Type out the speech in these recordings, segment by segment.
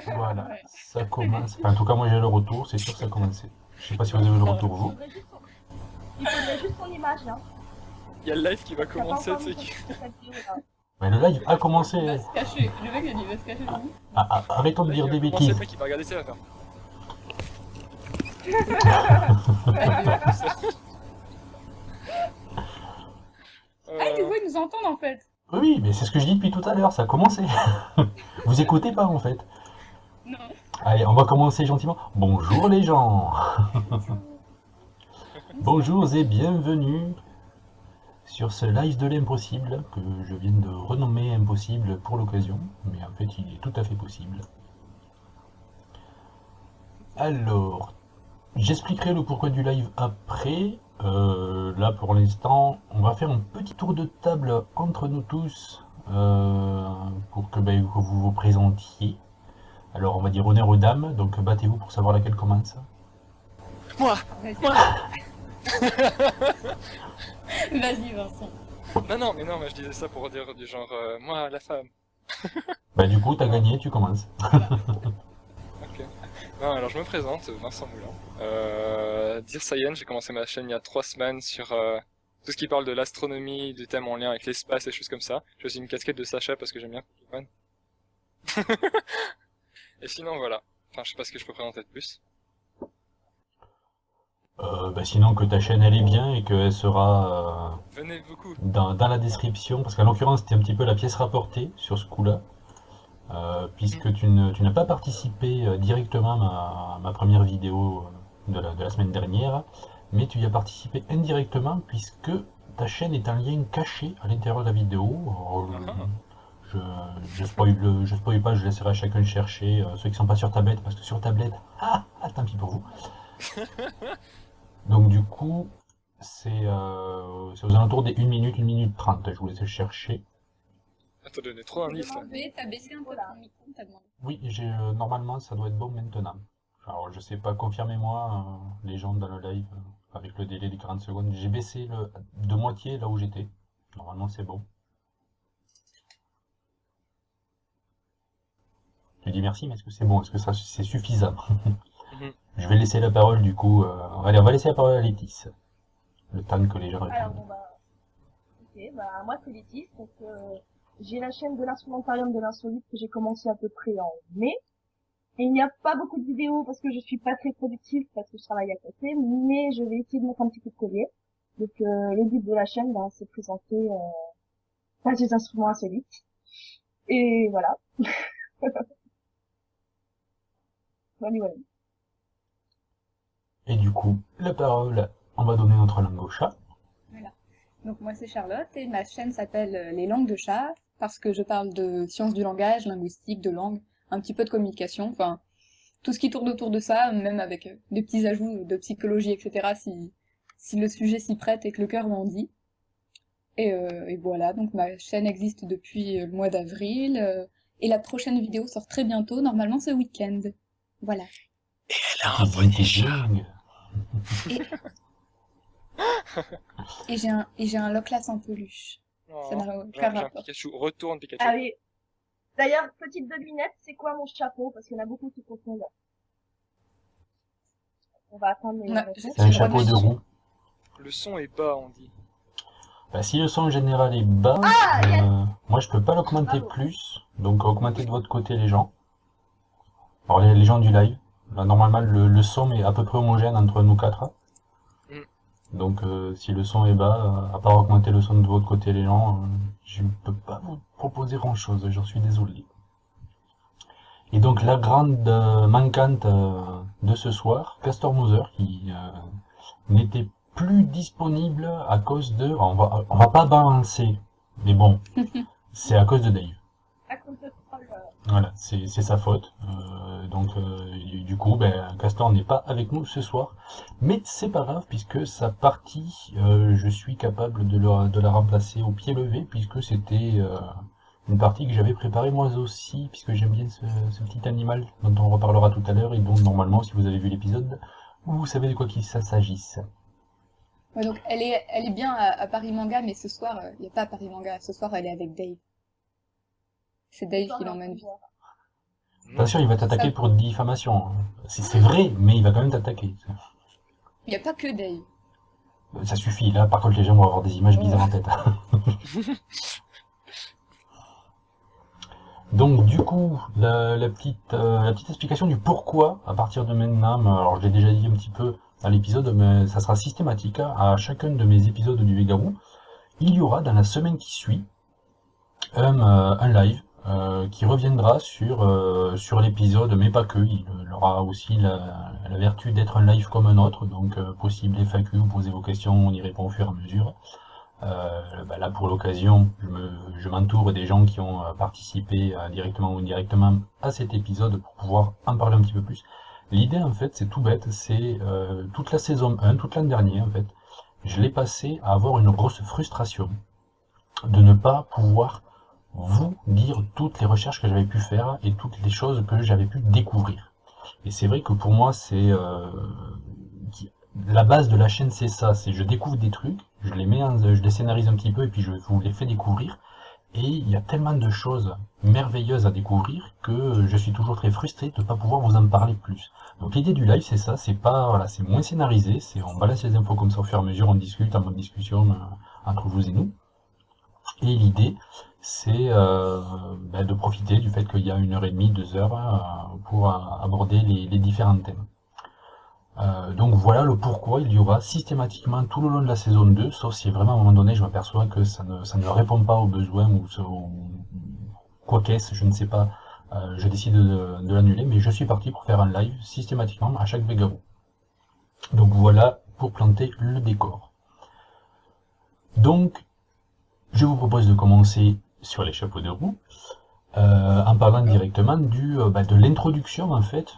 Voilà, Ouais. ça commence. Enfin, en tout cas, moi j'ai le retour, c'est sûr que ça a commencé. Je sais pas si vous avez le Ah, retour Il vous. faudrait juste ton, il faudrait juste ton image, là. Il y a le live qui va T'as pas commencer, encore tu mis sais. cette vidéo, là. Mais le live a commencé. Il va se cacher. Le mec, il va se cacher de nous. Arrêtons de Le live dire il va des commencer, le bêtises. mec il va regarder ça, il va faire. Adieu. Ah, du Euh, coup, ils nous entendent en fait. Oui, mais c'est ce que je dis depuis tout à l'heure, ça a commencé. Vous écoutez pas en fait. Non. Allez, on va commencer gentiment. Bonjour les gens. Bonjour et bienvenue sur ce live de l'impossible que je viens de renommer impossible pour l'occasion, mais en fait il est tout à fait possible. Alors, j'expliquerai le pourquoi du live après. Là pour l'instant, on va faire un petit tour de table entre nous tous pour que, que vous vous présentiez. Alors on va dire honneur aux dames, donc battez-vous pour savoir laquelle commence. Moi Vas-y. Moi Vas-y, Vincent. Non, mais je disais ça pour dire du genre, moi, la femme. Bah du coup t'as gagné, tu commences. Ok. Non, alors je me présente, Vincent Moulin. Dear Science, j'ai commencé ma chaîne il y a 3 semaines sur tout ce qui parle de l'astronomie, du thème en lien avec l'espace et choses comme ça. J'ai aussi une casquette de Sacha parce que j'aime bien Pokémon. Et sinon, voilà. Enfin, je sais pas ce que je peux présenter de plus. Sinon que ta chaîne elle est bien et qu'elle sera Venez beaucoup. dans la description, parce qu'en l'occurrence c'était un petit peu la pièce rapportée sur ce coup-là, puisque tu n'as pas participé directement à ma première vidéo de la semaine dernière, mais tu y as participé indirectement puisque ta chaîne est un lien caché à l'intérieur de la vidéo. Alors, Ah, je, je spoil pas, je laisserai chacun chercher, ceux qui sont pas sur tablette, parce que sur tablette, tant pis pour vous. Donc du coup, c'est aux alentours des 1 minute 30, je vous laisse chercher. t'as donné trop d'indices là. T'as baissé un peu Voilà. ton micro, t'as demandé. Oui, normalement ça doit être bon maintenant. Alors je sais pas, confirmez-moi les gens dans le live avec le délai des 40 secondes. J'ai baissé de moitié là où j'étais. Normalement c'est bon. Je dis merci, mais est-ce que c'est bon? Est-ce que ça c'est suffisant? Mhm. Je vais laisser la parole du coup. Allez, on va laisser la parole à Létis. Le temps que les gens Alors, répondent. bon, bah, ok, bah, moi, c'est Laetice, donc, j'ai la chaîne de l'instrumentarium de l'insolite que j'ai commencé à peu près en mai. Et il n'y a pas beaucoup de vidéos parce que je suis pas très productive parce que je travaille à côté, mais je vais essayer de mettre un petit peu de collier. Donc, le but de la chaîne, bah, c'est de présenter, des instruments insolites. Et voilà. Voilà, voilà. Et du coup, la parole, on va donner notre langue au chat. Voilà. Donc moi c'est Charlotte et ma chaîne s'appelle Les langues de chat parce que je parle de sciences du langage, linguistique, de langue, un petit peu de communication, enfin tout ce qui tourne autour de ça, même avec des petits ajouts de psychologie, etc. si le sujet s'y prête et que le cœur m'en dit. Et voilà, donc ma chaîne existe depuis le mois d'avril et la prochaine vidéo sort très bientôt, normalement ce week-end. Voilà. Teasing, teasing. Et, et j'ai un Loclas en peluche. Ça Oh, n'a j'ai aucun j'ai un rapport. Pikachu. Retourne Pikachu. Ah oui. D'ailleurs, petite devinette, c'est quoi mon chapeau? Parce qu'il y en a beaucoup qui confondent. On va attendre les On a- réponses. C'est un j'ai le droit de chapeau de mettre- roue. Le son est bas, on dit. Bah, si le son général est bas, moi je peux pas l'augmenter Bravo. plus, donc augmentez de votre côté les gens. Alors les gens du live, là, normalement le son est à peu près homogène entre nous quatre. Mm. Donc si le son est bas, à part augmenter le son de votre côté les gens, je ne peux pas vous proposer grand chose, j'en suis désolé. Et donc la grande manquante de ce soir, Castor Moser, qui n'était plus disponible à cause de... on va pas balancer, mais bon, c'est à cause de Dave. À cause de troll, Voilà, c'est sa faute. Du coup, Castor n'est pas avec nous ce soir. Mais c'est pas grave, puisque sa partie, je suis capable de la remplacer au pied levé, puisque c'était une partie que j'avais préparée moi aussi, puisque j'aime bien ce petit animal dont on reparlera tout à l'heure, et dont normalement, si vous avez vu l'épisode, vous savez de quoi qu'il s'agisse. Ouais, donc elle est bien à Paris Manga, mais ce soir, il n'y a pas à Paris Manga. Ce soir, elle est avec Dave. C'est Dave qui l'emmène. Bien sûr, il va t'attaquer pour diffamation. C'est vrai, mais il va quand même t'attaquer. Il n'y a pas que Dave. Ça suffit, là, par contre, les gens vont avoir des images bizarres en tête. Donc, du coup, la petite explication du pourquoi, à partir de maintenant, alors je l'ai déjà dit un petit peu dans l'épisode, mais ça sera systématique. À chacun de mes épisodes du Végarou, il y aura dans la semaine qui suit un live qui reviendra sur l'épisode, mais pas que. Il aura aussi la vertu d'être un live comme un autre, donc possible FAQ, vous posez vos questions, on y répond au fur et à mesure. Là, pour l'occasion, je m'entoure des gens qui ont participé directement ou indirectement à cet épisode pour pouvoir en parler un petit peu plus. L'idée, en fait, c'est tout bête, c'est toute la saison 1, toute l'année dernière, en fait, je l'ai passé à avoir une grosse frustration de ne pas pouvoir vous dire toutes les recherches que j'avais pu faire et toutes les choses que j'avais pu découvrir. Et c'est vrai que pour moi, c'est la base de la chaîne, c'est ça, c'est je découvre des trucs, je les scénarise un petit peu et puis je vous les fais découvrir. Et il y a tellement de choses merveilleuses à découvrir que je suis toujours très frustré de ne pas pouvoir vous en parler plus. Donc l'idée du live, c'est ça, c'est pas, voilà, c'est moins scénarisé, c'est on balance les infos comme ça au fur et à mesure, on discute en mode discussion entre vous et nous. Et l'idée, c'est de profiter du fait qu'il y a 1h30, 2 heures pour aborder les différents thèmes. Donc voilà le pourquoi il y aura systématiquement tout le long de la saison 2, sauf si vraiment à un moment donné je m'aperçois que ça ne répond pas aux besoins ou quoi qu'est-ce, je ne sais pas, je décide de l'annuler, mais je suis parti pour faire un live systématiquement à chaque Végarou. Donc voilà pour planter le décor. Donc je vous propose de commencer sur les chapeaux de roue, en parlant directement de l'introduction en fait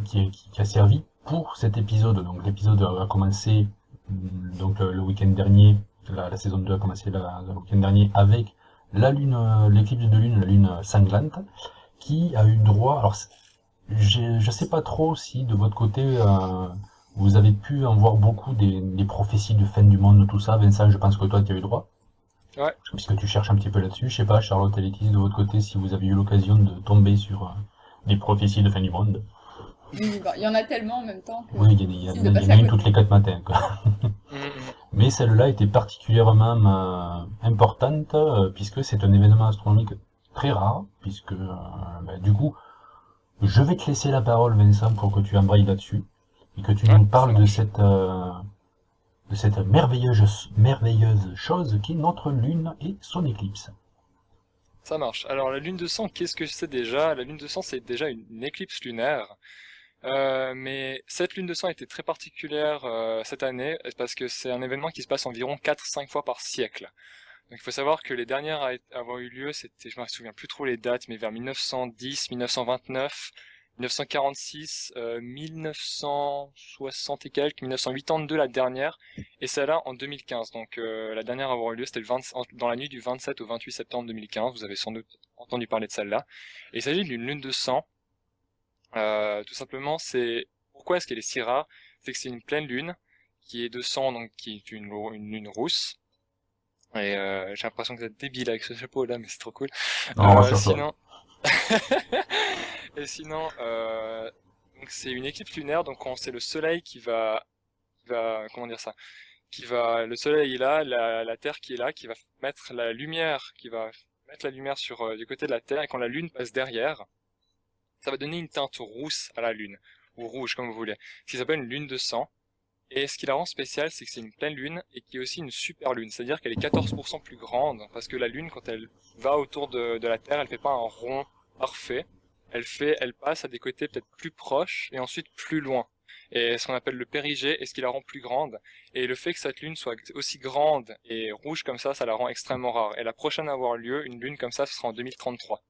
qui a servi pour cet épisode. Donc l'épisode a commencé donc le week-end dernier, la saison 2 a commencé le week-end dernier avec la lune, l'éclipse de lune, la lune sanglante, qui a eu droit. Alors je sais pas trop si de votre côté vous avez pu en voir beaucoup des prophéties de fin du monde, tout ça. Vincent, je pense que toi tu as eu droit. Ouais. Puisque tu cherches un petit peu là-dessus. Je sais pas, Charlotte et Laetitia, de votre côté, si vous avez eu l'occasion de tomber sur des prophéties de fin du monde. Oui, il y en a tellement en même temps que... Oui, il y en a une toutes les 4 matins, quoi. Mais celle-là était particulièrement importante, puisque c'est un événement astronomique très rare, puisque, du coup, je vais te laisser la parole, Vincent, pour que tu embrayes là-dessus, et que tu nous parles de cette merveilleuse chose qui est notre lune et son éclipse. Ça marche. Alors la lune de sang, qu'est-ce que c'est déjà? La lune de sang, c'est déjà une éclipse lunaire. Mais cette lune de sang était très particulière cette année parce que c'est un événement qui se passe environ 4-5 fois par siècle. Donc il faut savoir que les dernières à avoir eu lieu, c'était, je me souviens plus trop les dates, mais vers 1910, 1929, 1946, 1960 et quelques, 1982 la dernière, et celle-là en 2015. Donc la dernière à avoir eu lieu, c'était dans la nuit du 27 au 28 septembre 2015. Vous avez sans doute entendu parler de celle-là. Et il s'agit d'une lune de sang. Tout simplement, pourquoi est-ce qu'elle est si rare? C'est que c'est une pleine lune qui est de sang, donc qui est une lune rousse. Et j'ai l'impression que vous êtes débile avec ce chapeau là, mais c'est trop cool. Sinon, et sinon, donc c'est une éclipse lunaire, donc c'est le Soleil qui va, comment dire ça, le Soleil est là, la Terre qui est là, qui va mettre la lumière, sur du côté de la Terre, et quand la Lune passe derrière, ça va donner une teinte rousse à la Lune, ou rouge comme vous voulez, ce qui s'appelle une lune de sang. Et ce qui la rend spéciale, c'est que c'est une pleine lune et qui est aussi une super lune, c'est-à-dire qu'elle est 14% plus grande, parce que la lune, quand elle va autour de la Terre, elle fait pas un rond parfait, elle passe à des côtés peut-être plus proches et ensuite plus loin. Et ce qu'on appelle le périgée est ce qui la rend plus grande. Et le fait que cette lune soit aussi grande et rouge comme ça la rend extrêmement rare. Et la prochaine à avoir lieu, une lune comme ça, ce sera en 2033.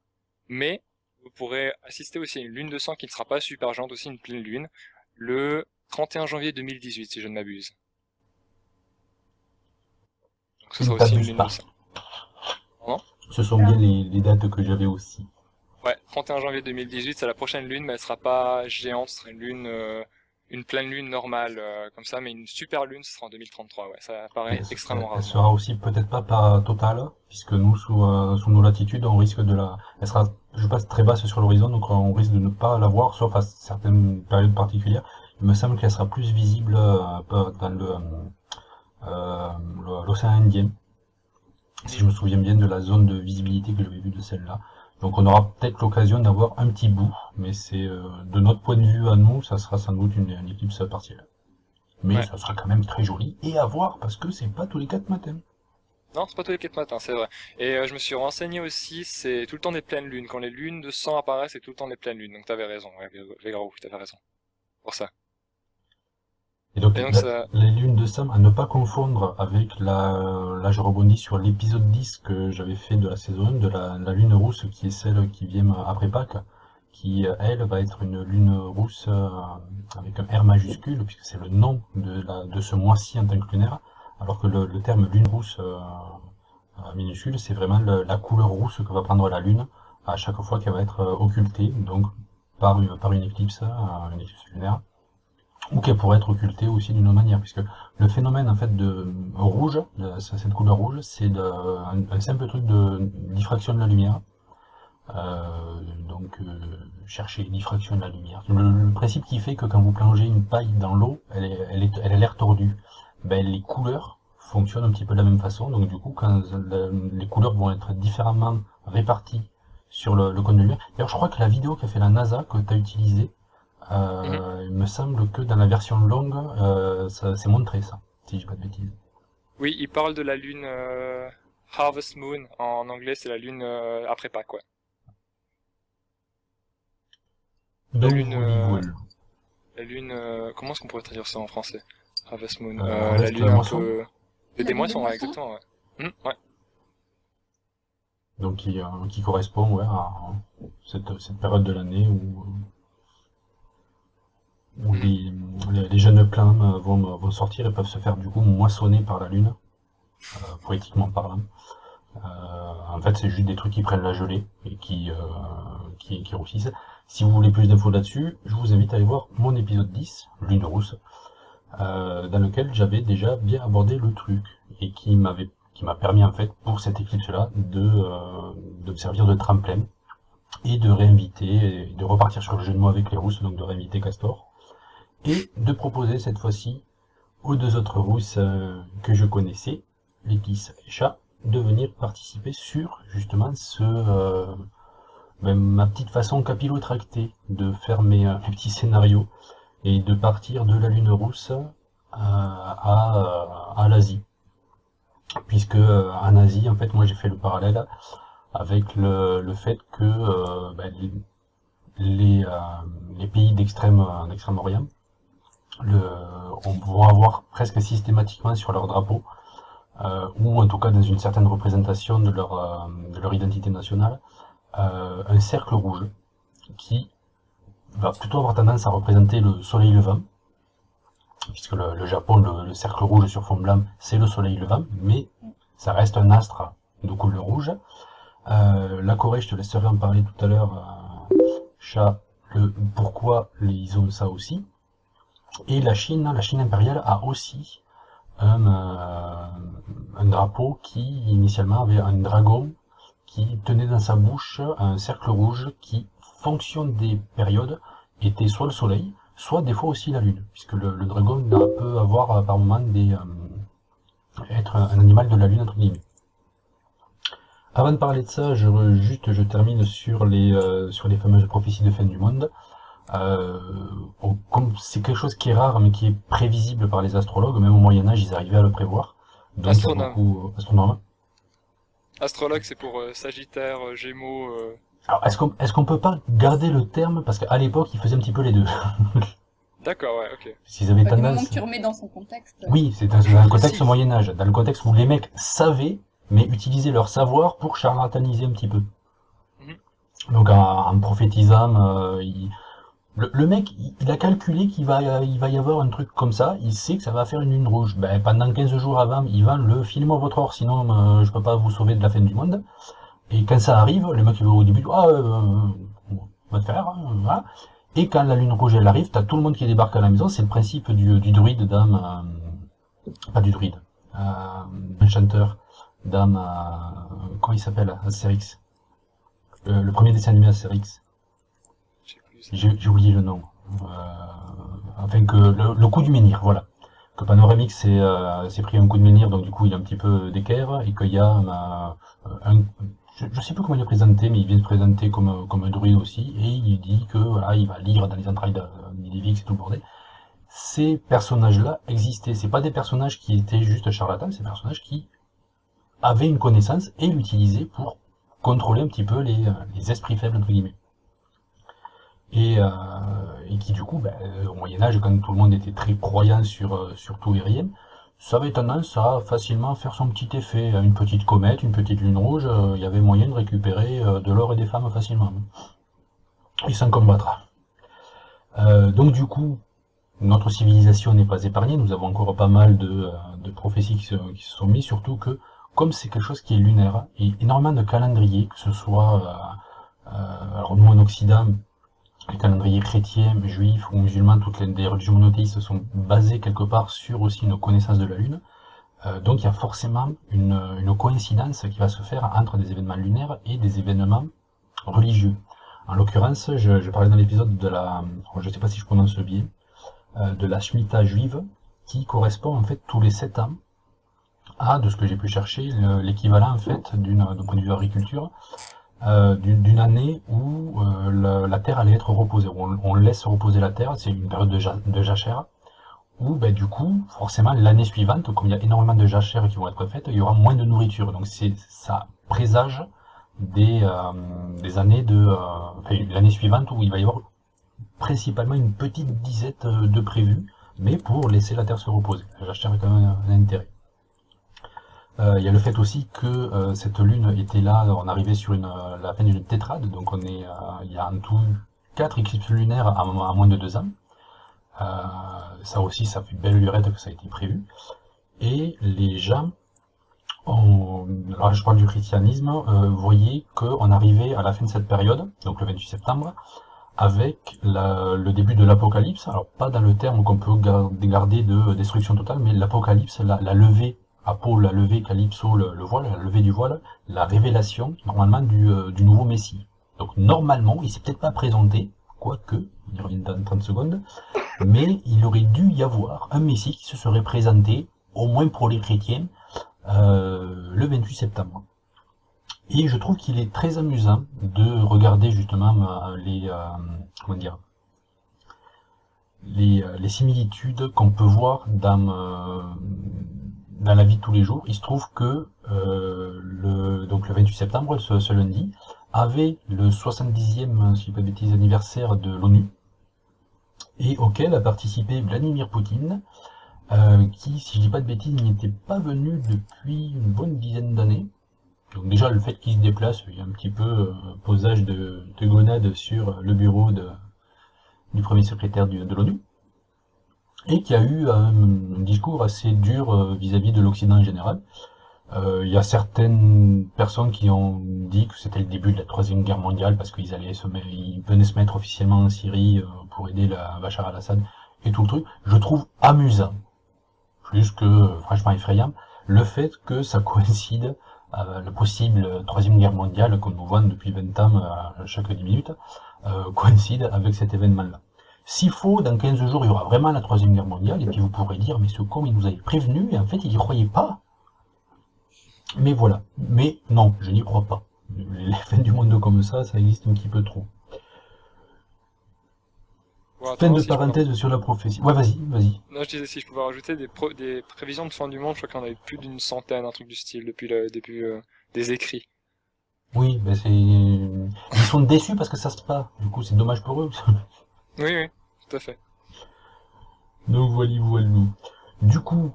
Mais vous pourrez assister aussi à une lune de sang qui ne sera pas super géante, aussi une pleine lune, le 31 janvier 2018, si je ne m'abuse. Donc ce sera aussi une lune de sang. Pardon ? Ce sont bien les dates que j'avais aussi. Ouais, 31 janvier 2018, c'est la prochaine lune, mais elle sera pas géante, ce sera une lune une pleine lune normale comme ça, mais une super lune, ce sera en 2033. Ouais, ça paraît extrêmement Elle rare. sera aussi peut-être pas totale, puisque nous, sous nos latitudes, on risque de la... Elle sera, je pense, très basse sur l'horizon, donc on risque de ne pas la voir, sauf à certaines périodes particulières. Il me semble qu'elle sera plus visible dans l'océan Indien, si je me souviens bien de la zone de visibilité que j'avais vue de celle-là. Donc on aura peut-être l'occasion d'avoir un petit bout, mais c'est de notre point de vue à nous, ça sera sans doute une éclipse partielle. Mais Ouais. ça sera quand même très joli et à voir parce que c'est pas tous les 4 matins. Non, c'est pas tous les 4 matins, c'est vrai. Et je me suis renseigné aussi, c'est tout le temps des pleines lunes. Quand les lunes de sang apparaissent, c'est tout le temps des pleines lunes. Donc t'avais raison, ouais, Végrou, t'avais raison. Pour ça. Et donc, Et donc ça... les lunes de Sam, à ne pas confondre avec là je rebondis sur l'épisode 10 que j'avais fait de la saison 1, de la lune rousse, qui est celle qui vient après Pâques, qui, elle, va être une lune rousse avec un R majuscule, puisque c'est le nom de ce mois-ci en tant que lunaire, alors que le terme lune rousse minuscule, c'est vraiment la couleur rousse que va prendre la lune à chaque fois qu'elle va être occultée, donc par une éclipse lunaire, ou qu'elle pourrait être occultée aussi d'une autre manière, puisque le phénomène en fait de rouge, cette couleur rouge, c'est un simple truc de diffraction de la lumière. Chercher diffraction de la lumière. Le principe qui fait que quand vous plongez une paille dans l'eau, elle a l'air tordue. Ben, les couleurs fonctionnent un petit peu de la même façon, donc du coup, quand les couleurs vont être différemment réparties sur le cône de lumière. D'ailleurs, je crois que la vidéo qu'a fait la NASA, que tu as utilisée, il me semble que dans la version longue, ça c'est montré ça, si je dis pas de bêtises. Oui, il parle de la lune Harvest Moon. En anglais, c'est la lune après Pâques, quoi. La lune, comment est-ce qu'on pourrait traduire ça en français? Harvest Moon. La lune un peu... Des moissons, ouais, exactement, ouais. Ouais. Donc qui correspond ouais, à cette période de l'année où les jeunes plants vont sortir et peuvent se faire du coup moissonner par la lune, poétiquement parlant. En fait, c'est juste des trucs qui prennent la gelée et qui roussissent. Si vous voulez plus d'infos là-dessus, je vous invite à aller voir mon épisode 10, Lune rousse, dans lequel j'avais déjà bien abordé le truc et qui m'a permis en fait pour cette éclipse-là de me servir de tremplin et de réinviter, de repartir sur le jeu de mots avec les rousses, donc de réinviter Castor, et de proposer cette fois-ci aux deux autres rousses que je connaissais, Létis et Chat, de venir participer sur justement ma petite façon capillotractée de faire mes petits scénarios et de partir de la lune rousse à l'Asie. Puisque en Asie, en fait, moi j'ai fait le parallèle avec le fait que les pays d'Extrême-Orient vont avoir presque systématiquement sur leur drapeau, ou en tout cas dans une certaine représentation de leur identité nationale, un cercle rouge qui va plutôt avoir tendance à représenter le soleil levant, puisque le Japon, le cercle rouge sur fond blanc, c'est le soleil levant, mais ça reste un astre de couleur rouge. La Corée, je te laisserai en parler tout à l'heure, Chat, pourquoi ils ont ça aussi. Et la Chine impériale a aussi un drapeau qui initialement avait un dragon qui tenait dans sa bouche un cercle rouge qui, fonction des périodes, était soit le soleil, soit des fois aussi la lune, puisque le dragon peut avoir par moment être un animal de la lune entre guillemets. Avant de parler de ça, je termine sur les fameuses prophéties de fin du monde. Comme c'est quelque chose qui est rare mais qui est prévisible par les astrologues, même au Moyen-Âge ils arrivaient à le prévoir. Donc Astronome. Astronome. Astrologue, c'est pour Sagittaire, Gémeaux. Alors est-ce qu'on peut pas garder le terme, parce qu'à l'époque ils faisaient un petit peu les deux. D'accord, ouais, ok. S'ils avaient Du moment tendance. que tu remets dans son contexte. Oui, c'est dans le contexte au Moyen-Âge, dans le contexte où les mecs savaient, mais utilisaient leur savoir pour charlataniser un petit peu. Donc en prophétisant, le mec, il a calculé qu'il va y avoir un truc comme ça, il sait que ça va faire une lune rouge. Ben, pendant 15 jours avant, il vend le film à votre or, sinon je peux pas vous sauver de la fin du monde. Et quand ça arrive, le mec il va au début, on va te faire, voilà. Et quand la lune rouge elle arrive, t'as tout le monde qui débarque à la maison. C'est le principe du druide d'âme, pas du druide, un chanteur d'âme, comment il s'appelle, Astérix, le premier dessin animé Astérix. Je sais plus. J'ai oublié le nom. Afin que le coup du menhir, voilà. Que Panoramix s'est pris un coup de menhir, donc du coup il est un petit peu d'équerre, et qu'il y a je sais plus comment il est présenté, mais il vient se présenter comme un druide aussi, et il dit que voilà, il va lire dans les entrailles d'Idivix et tout le bordel. Ces personnages-là existaient. C'est pas des personnages qui étaient juste charlatans, c'est des personnages qui avaient une connaissance et l'utilisaient pour contrôler un petit peu les esprits faibles entre guillemets. Et qui du coup, au Moyen-Âge, quand tout le monde était très croyant sur tout et rien, ça avait tendance à facilement faire son petit effet. Une petite comète, une petite lune rouge, il y avait moyen de récupérer de l'or et des femmes facilement. Et sans combattre. Donc du coup, notre civilisation n'est pas épargnée, nous avons encore pas mal de prophéties qui se sont mises, surtout que, comme c'est quelque chose qui est lunaire, et énormément de calendriers, que ce soit, alors nous en Occident, les calendriers chrétiens, juifs ou musulmans, toutes les religions monothéistes sont basées quelque part sur aussi une connaissance de la Lune. Donc il y a forcément une coïncidence qui va se faire entre des événements lunaires et des événements religieux. En l'occurrence, je parlais dans l'épisode de je ne sais pas si je prononce bien, de la Shemitah juive, qui correspond en fait tous les 7 ans à, de ce que j'ai pu chercher, l'équivalent en fait d'un point de vue agriculture, d'une année où la terre allait être reposée. On laisse reposer la terre, c'est une période de jachère, où du coup, forcément, l'année suivante, comme il y a énormément de jachères qui vont être faites, il y aura moins de nourriture. Donc ça présage des années l'année suivante où il va y avoir principalement une petite disette de prévues, mais pour laisser la terre se reposer. La jachère a quand même un intérêt. Il y a le fait aussi que cette lune était là, on arrivait sur la fin d'une tétrade, donc il y a en tout 4 éclipses lunaires à moins de 2 ans. Ça aussi, ça fait belle lurette que ça a été prévu. Et les gens, alors je parle du christianisme, voyaient qu'on arrivait à la fin de cette période, donc le 28 septembre, avec le début de l'apocalypse, alors pas dans le terme qu'on peut garder de destruction totale, mais l'apocalypse, la levée, Apo, la levée, Calypso, le voile, la levée du voile, la révélation, normalement, du nouveau Messie. Donc, normalement, il s'est peut-être pas présenté, quoique, il revient dans 30 secondes, mais il aurait dû y avoir un Messie qui se serait présenté, au moins pour les chrétiens, le 28 septembre. Et je trouve qu'il est très amusant de regarder justement les similitudes qu'on peut voir dans la vie de tous les jours. Il se trouve que donc le 28 septembre, ce lundi, avait le 70e, si je ne dis pas de bêtises, anniversaire de l'ONU, et auquel a participé Vladimir Poutine, qui, si je dis pas de bêtises, n'y était pas venu depuis une bonne dizaine d'années. Donc déjà, le fait qu'il se déplace, il y a un petit peu posage de gonade sur le bureau du premier secrétaire de l'ONU, et qui a eu un discours assez dur vis-à-vis de l'Occident en général. Il y a certaines personnes qui ont dit que c'était le début de la Troisième Guerre mondiale, parce qu'ils venaient se mettre officiellement en Syrie pour aider Bachar al-Assad, et tout le truc. Je trouve amusant, plus que franchement effrayant, le fait que ça coïncide la possible Troisième Guerre mondiale qu'on nous vend depuis 20 ans chaque 10 minutes, coïncide avec cet événement-là. S'il faut, dans 15 jours, il y aura vraiment la Troisième Guerre mondiale, et puis vous pourrez dire, mais ce con, il nous avait prévenu, et en fait, il n'y croyait pas. Mais voilà. Mais non, je n'y crois pas. Les fins du monde comme ça existe un petit peu trop. Bon, Fin de si je peux- parenthèse sur la prophétie. Ouais, vas-y. Non, je disais si je pouvais rajouter des prévisions de fin du monde, je crois qu'il y en avait plus d'une centaine, un truc du style, depuis le début des écrits. Oui, ils sont déçus parce que ça se passe. Du coup, c'est dommage pour eux. Oui, tout à fait. Donc voilà. Du coup,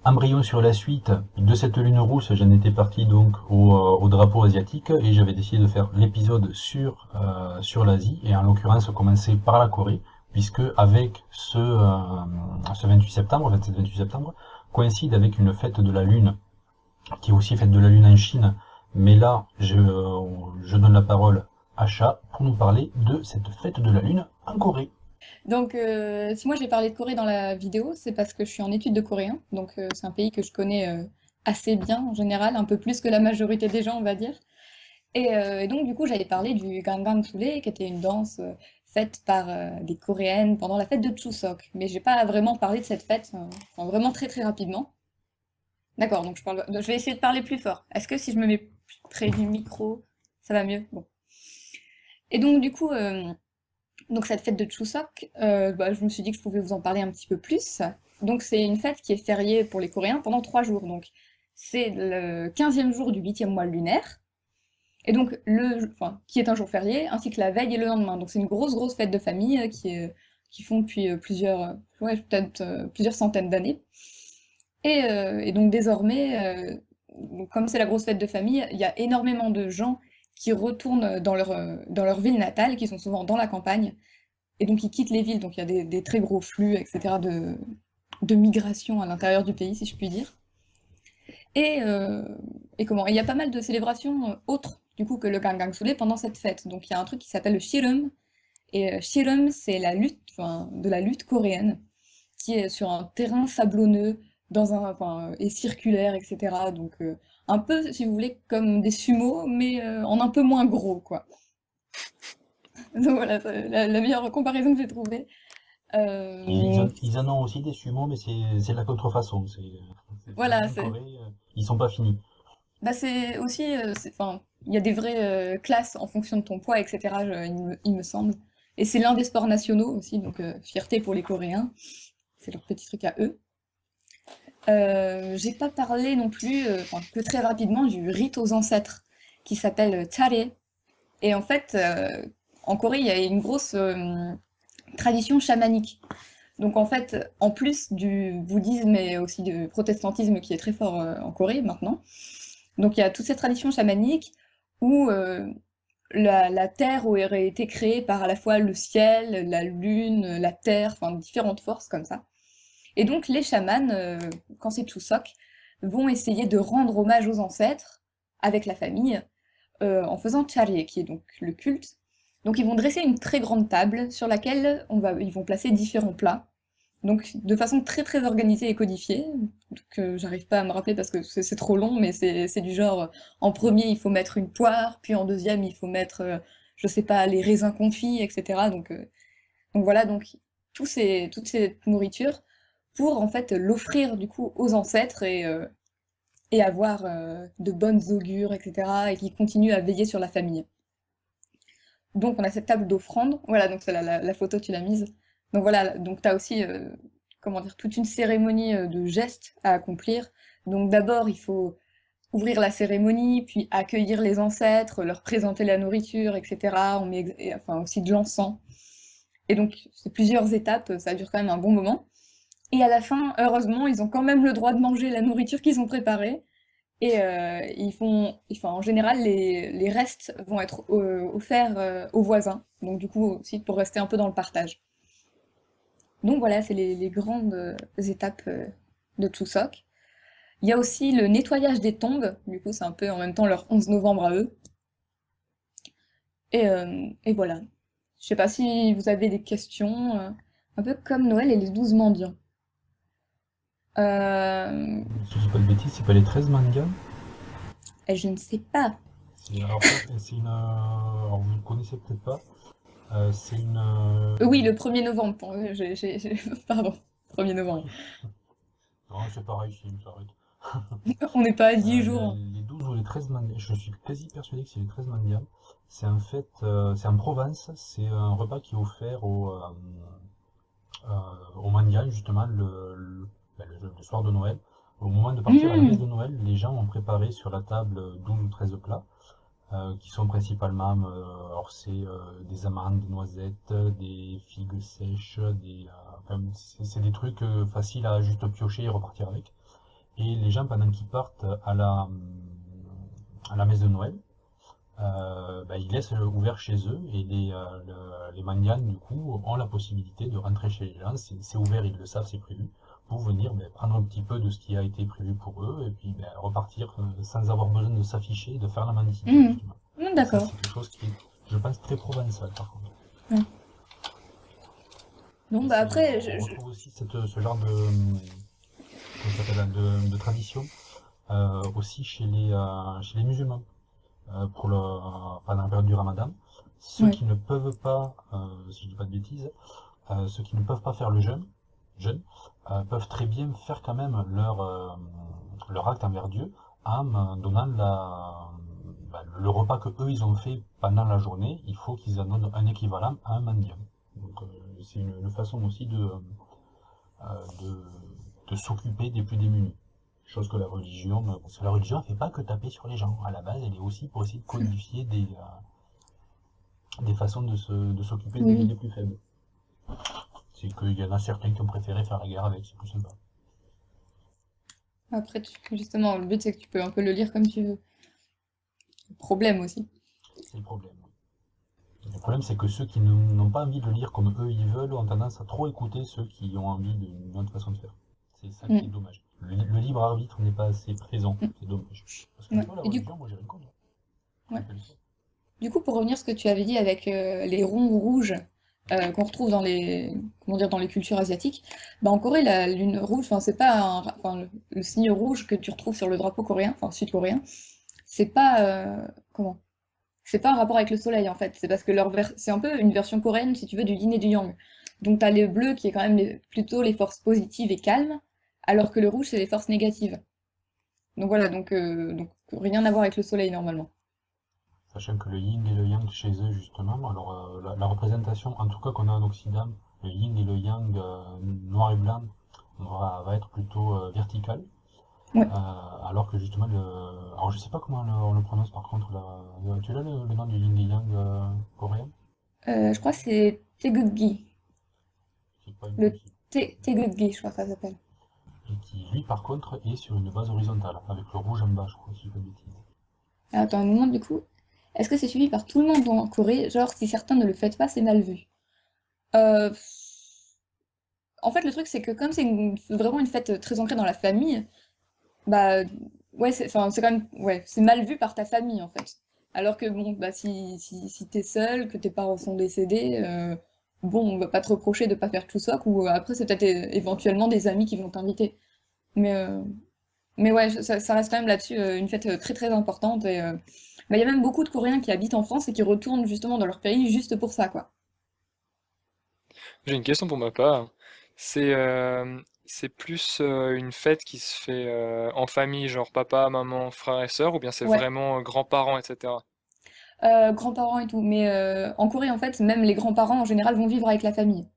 embrayons sur la suite de cette lune rousse. J'en étais parti donc au drapeau asiatique et j'avais décidé de faire l'épisode sur l'Asie et en l'occurrence commencer par la Corée, puisque avec ce 28 septembre, 27-28 septembre, coïncide avec une fête de la lune qui est aussi fête de la lune en Chine. Mais là, je donne la parole Asha pour nous parler de cette fête de la Lune en Corée. Donc, si moi j'ai parlé de Corée dans la vidéo, c'est parce que je suis en études de coréen. Donc, c'est un pays que je connais assez bien en général, un peu plus que la majorité des gens, on va dire. Et donc, du coup, j'avais parlé du Gangnam Sule, qui était une danse faite par des Coréennes pendant la fête de Chuseok. Mais j'ai pas vraiment parlé de cette fête, enfin, vraiment très très rapidement. D'accord, donc je vais essayer de parler plus fort. Est-ce que si je me mets plus près du micro, ça va mieux? Bon. Et donc, du coup, donc cette fête de Chuseok, bah, je me suis dit que je pouvais vous en parler un petit peu plus. Donc, c'est une fête qui est fériée pour les Coréens pendant 3 jours. Donc, c'est le 15e jour du 8e mois lunaire. Et donc, enfin, qui est un jour férié, ainsi que la veille et le lendemain. Donc, c'est une grosse fête de famille qui font depuis ouais, peut-être plusieurs centaines d'années. Et donc, désormais, donc, comme c'est la grosse fête de famille, il y a énormément de gens qui retournent dans leur ville natale, qui sont souvent dans la campagne, et donc ils quittent les villes. Donc, il y a des très gros flux, etc., de migration à l'intérieur du pays, si je puis dire. Et, euh, et comment? Et il y a pas mal de célébrations autres, du coup, que le Gangang Sule pendant cette fête. Donc il y a un truc qui s'appelle le Shirum. Et Shirum, c'est la lutte, enfin, de la lutte coréenne, qui est sur un terrain sablonneux, enfin, et circulaire, etc. Donc un peu, si vous voulez, comme des sumos, mais en un peu moins gros, quoi. Donc voilà, c'est la meilleure comparaison que j'ai trouvée. Ils en ont aussi des sumo, mais c'est la contrefaçon. Voilà, En Corée, ils sont pas finis. bah, c'est aussi, enfin, il y a des vraies classes en fonction de ton poids, etc., il me semble. Et c'est l'un des sports nationaux aussi, donc fierté pour les Coréens. C'est leur petit truc à eux. J'ai pas parlé non plus, enfin, que très rapidement, du rite aux ancêtres, qui s'appelle Chare. Et en fait, en Corée, il y a une grosse tradition chamanique. Donc en fait, en plus du bouddhisme et aussi du protestantisme qui est très fort en Corée maintenant, donc il y a toute cette tradition chamanique où la terre aurait été créée par à la fois le ciel, la lune, la terre, enfin différentes forces comme ça. Et donc les chamans, quand c'est Chuseok, vont essayer de rendre hommage aux ancêtres avec la famille en faisant Charye, qui est donc le culte. Donc ils vont dresser une très grande table sur laquelle ils vont placer différents plats. Donc de façon très organisée et codifiée. Donc j'arrive pas à me rappeler parce que c'est trop long, mais c'est du genre en premier il faut mettre une poire, puis en deuxième il faut mettre, je sais pas, les raisins confits, etc. Donc voilà, donc toute cette nourriture pour en fait l'offrir du coup aux ancêtres et avoir de bonnes augures, etc. et qui continuent à veiller sur la famille. Donc on a cette table d'offrande, voilà, donc c'est la photo tu l'as mise. Donc voilà, donc tu as aussi comment dire, toute une cérémonie de gestes à accomplir. Donc d'abord il faut ouvrir la cérémonie, puis accueillir les ancêtres, leur présenter la nourriture, etc. On met enfin aussi de l'encens. Et donc c'est plusieurs étapes, ça dure quand même un bon moment. Et à la fin, heureusement, ils ont quand même le droit de manger la nourriture qu'ils ont préparée. Et enfin, en général, les restes vont être offerts aux voisins. Donc du coup, aussi pour rester un peu dans le partage. Donc voilà, c'est les grandes étapes de Chuseok. Il y a aussi le nettoyage des tombes. Du coup, c'est un peu en même temps leur 11 novembre à eux. Et voilà. Je sais pas si vous avez des questions, un peu comme Noël et les 12 mendiants. Si je dis pas de bêtises, c'est pas les 13 mangas? Je ne sais pas. Alors, c'est une. Alors, vous ne connaissez peut-être pas. C'est une. Oui, le 1er novembre. Pardon, 1er novembre. Non, c'est pareil, j'arrête. On n'est pas à 10 jours. Les 12 ou les 13 mangas, je suis quasi persuadé que c'est les 13 mangas. C'est en fait, c'est en Provence, c'est un repas qui est offert aux mangas, justement, le soir de Noël. Au moment de partir à la messe de Noël, les gens ont préparé sur la table 12 ou 13 plats, qui sont principalement, alors c'est des amandes, des noisettes, des figues sèches, enfin, c'est des trucs faciles à juste piocher et repartir avec. Et les gens, pendant qu'ils partent à la messe de Noël, ils laissent ouvert chez eux et les mandians, du coup, ont la possibilité de rentrer chez les gens. C'est ouvert, ils le savent, c'est prévu, pour venir prendre un petit peu de ce qui a été prévu pour eux et puis repartir sans avoir besoin de s'afficher et de faire la mendicité, justement. D'accord. C'est quelque chose qui est Je pense très provençal par contre. Ouais. Non, Et bah après, on retrouve aussi ce genre comment ça s'appelle, de tradition aussi chez les musulmans. Pendant la période du Ramadan, ceux ouais. qui ne peuvent pas, si je dis pas de bêtises, ceux qui ne peuvent pas faire le jeûne peuvent très bien faire quand même leur acte envers Dieu en donnant le repas que eux ils ont fait pendant la journée. Il faut qu'ils en donnent un équivalent à un mendiant. Donc c'est une façon aussi de, de s'occuper des plus démunis. Chose que la religion, parce que la religion ne fait pas que taper sur les gens. À la base, elle est aussi pour essayer de codifier des façons de s'occuper Oui, des oui. plus faibles. C'est qu'il y en a certains qui ont préféré faire la guerre avec, c'est plus sympa. Après, justement, le but c'est que tu peux un peu le lire comme tu veux. Problème aussi. C'est le problème. Le problème, c'est que ceux qui n'ont pas envie de le lire comme eux ils veulent ont tendance à trop écouter ceux qui ont envie d'une autre façon de faire. C'est ça qui est Mm, dommage. Le libre arbitre n'est pas assez présent, mm, c'est dommage. Parce que ouais. tu vois, la Et du religion, coup, moi j'ai rien contre. ouais. Je fais le fait. Du coup, pour revenir à ce que tu avais dit avec les ronds rouges qu'on retrouve dans les, comment dire, dans les cultures asiatiques, bah en Corée, la lune rouge, enfin c'est pas enfin, le signe rouge que tu retrouves sur le drapeau coréen, enfin sud-coréen, c'est pas comment? C'est pas un rapport avec le soleil en fait, c'est parce que c'est un peu une version coréenne si tu veux du yin et du yang. Donc t'as le bleu qui est quand même plutôt les forces positives et calmes, alors que le rouge c'est les forces négatives. Donc voilà, donc rien à voir avec le soleil normalement. Sachant que le yin et le yang chez eux, justement, alors la représentation, en tout cas qu'on a en Occident, le yin et le yang noir et blanc va être plutôt vertical, Ouais. alors que justement, alors je sais pas comment on le prononce par contre, tu as le nom du yin et yang coréen? Je crois que c'est Taegukgi. C'est pas Le impossible. Taegukgi, je crois que ça s'appelle. Et qui, lui, par contre, est sur une base horizontale, avec le rouge en bas, je crois, si je dis pas de bêtises. Ah, attends, on nous demande du coup, est-ce que c'est suivi par tout le monde en Corée? Genre, si certains ne le font pas, c'est mal vu. Euh, En fait, le truc, c'est que comme c'est vraiment une fête très ancrée dans la famille, bah ouais, enfin, c'est quand même, ouais, c'est mal vu par ta famille en fait. Alors que bon, bah si t'es seul, que tes parents sont décédés, bon, on va pas te reprocher de pas faire tout ça, ou après c'est peut-être éventuellement des amis qui vont t'inviter. Mais mais ouais, ça reste quand même là-dessus une fête très très importante et bah, il y a même beaucoup de Coréens qui habitent en France et qui retournent justement dans leur pays juste pour ça, quoi. J'ai une question pour ma part. C'est plus une fête qui se fait en famille, genre papa, maman, frère et sœur, ou bien c'est Ouais. vraiment grands-parents, etc. Grands-parents et tout. Mais en Corée, en fait, même les grands-parents, en général, vont vivre avec la famille.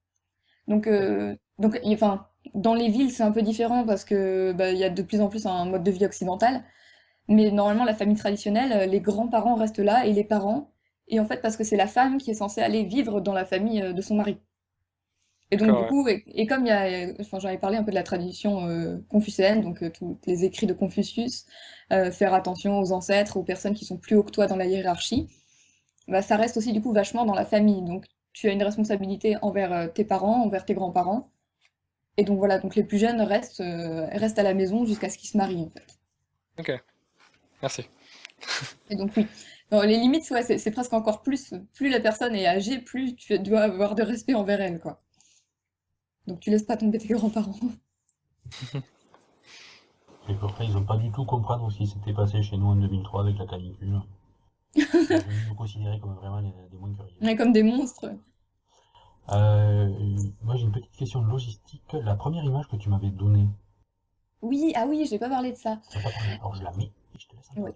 Enfin, dans les villes, c'est un peu différent parce que bah, il y a de plus en plus un mode de vie occidental. Mais normalement, la famille traditionnelle, les grands-parents restent là et les parents. Et en fait, parce que c'est la femme qui est censée aller vivre dans la famille de son mari. Et donc, du D'accord, ouais. coup, et comme enfin, j'en avais parlé un peu de la tradition confucéenne, donc tous les écrits de Confucius, faire attention aux ancêtres, aux personnes qui sont plus haut que toi dans la hiérarchie, bah, ça reste aussi du coup vachement dans la famille. Donc tu as une responsabilité envers tes parents, envers tes grands-parents. Et donc voilà, donc les plus jeunes restent à la maison jusqu'à ce qu'ils se marient en fait. Ok, merci. Et donc oui. Bon, les limites, ouais, c'est presque encore plus la personne est âgée, plus tu dois avoir de respect envers elle, quoi. Donc tu laisses pas tomber tes grands-parents. Et après, ils ont pas du tout comprendre ce qui s'était passé chez nous en 2003 avec la canicule. Ils ont dû nous considérer comme vraiment des moins que rien. On est comme des monstres. Euh, Moi, j'ai une petite question logistique. La première image que tu m'avais donnée, Oui, ah oui, j'ai pas parlé de ça. tu n'as pas parlé. Alors, je la mets et je te laisse en Ouais.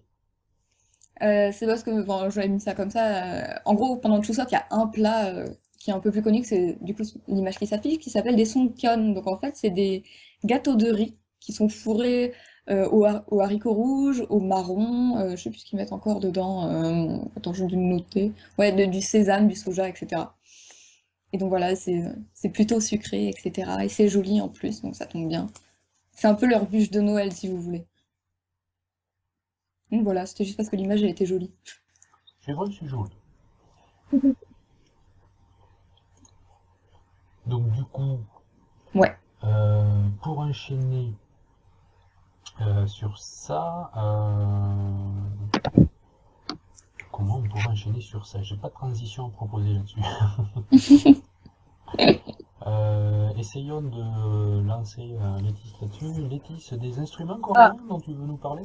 parler. C'est parce que, enfin, j'avais mis ça comme ça. En gros, pendant le Chuseok, il y a un plat qui est un peu plus connu, que c'est du coup l'image qui s'affiche, qui s'appelle des songkyeon. Donc en fait, c'est des gâteaux de riz qui sont fourrés aux haricots rouges, au marron, je sais plus ce qu'ils mettent encore dedans. Attends, je vais le noter. Ouais, du sésame, du soja, etc. Et donc voilà, c'est plutôt sucré, etc. Et c'est joli en plus, donc ça tombe bien. C'est un peu leur bûche de Noël, si vous voulez. Donc voilà, c'était juste parce que l'image, elle était jolie. C'est vrai, c'est joli. Donc, du coup, Ouais. pour enchaîner sur ça, comment on pourrait enchaîner sur ça? J'ai pas de transition à proposer là-dessus. Essayons de lancer Létis là-dessus. Létis, des instruments coréens dont tu veux nous parler?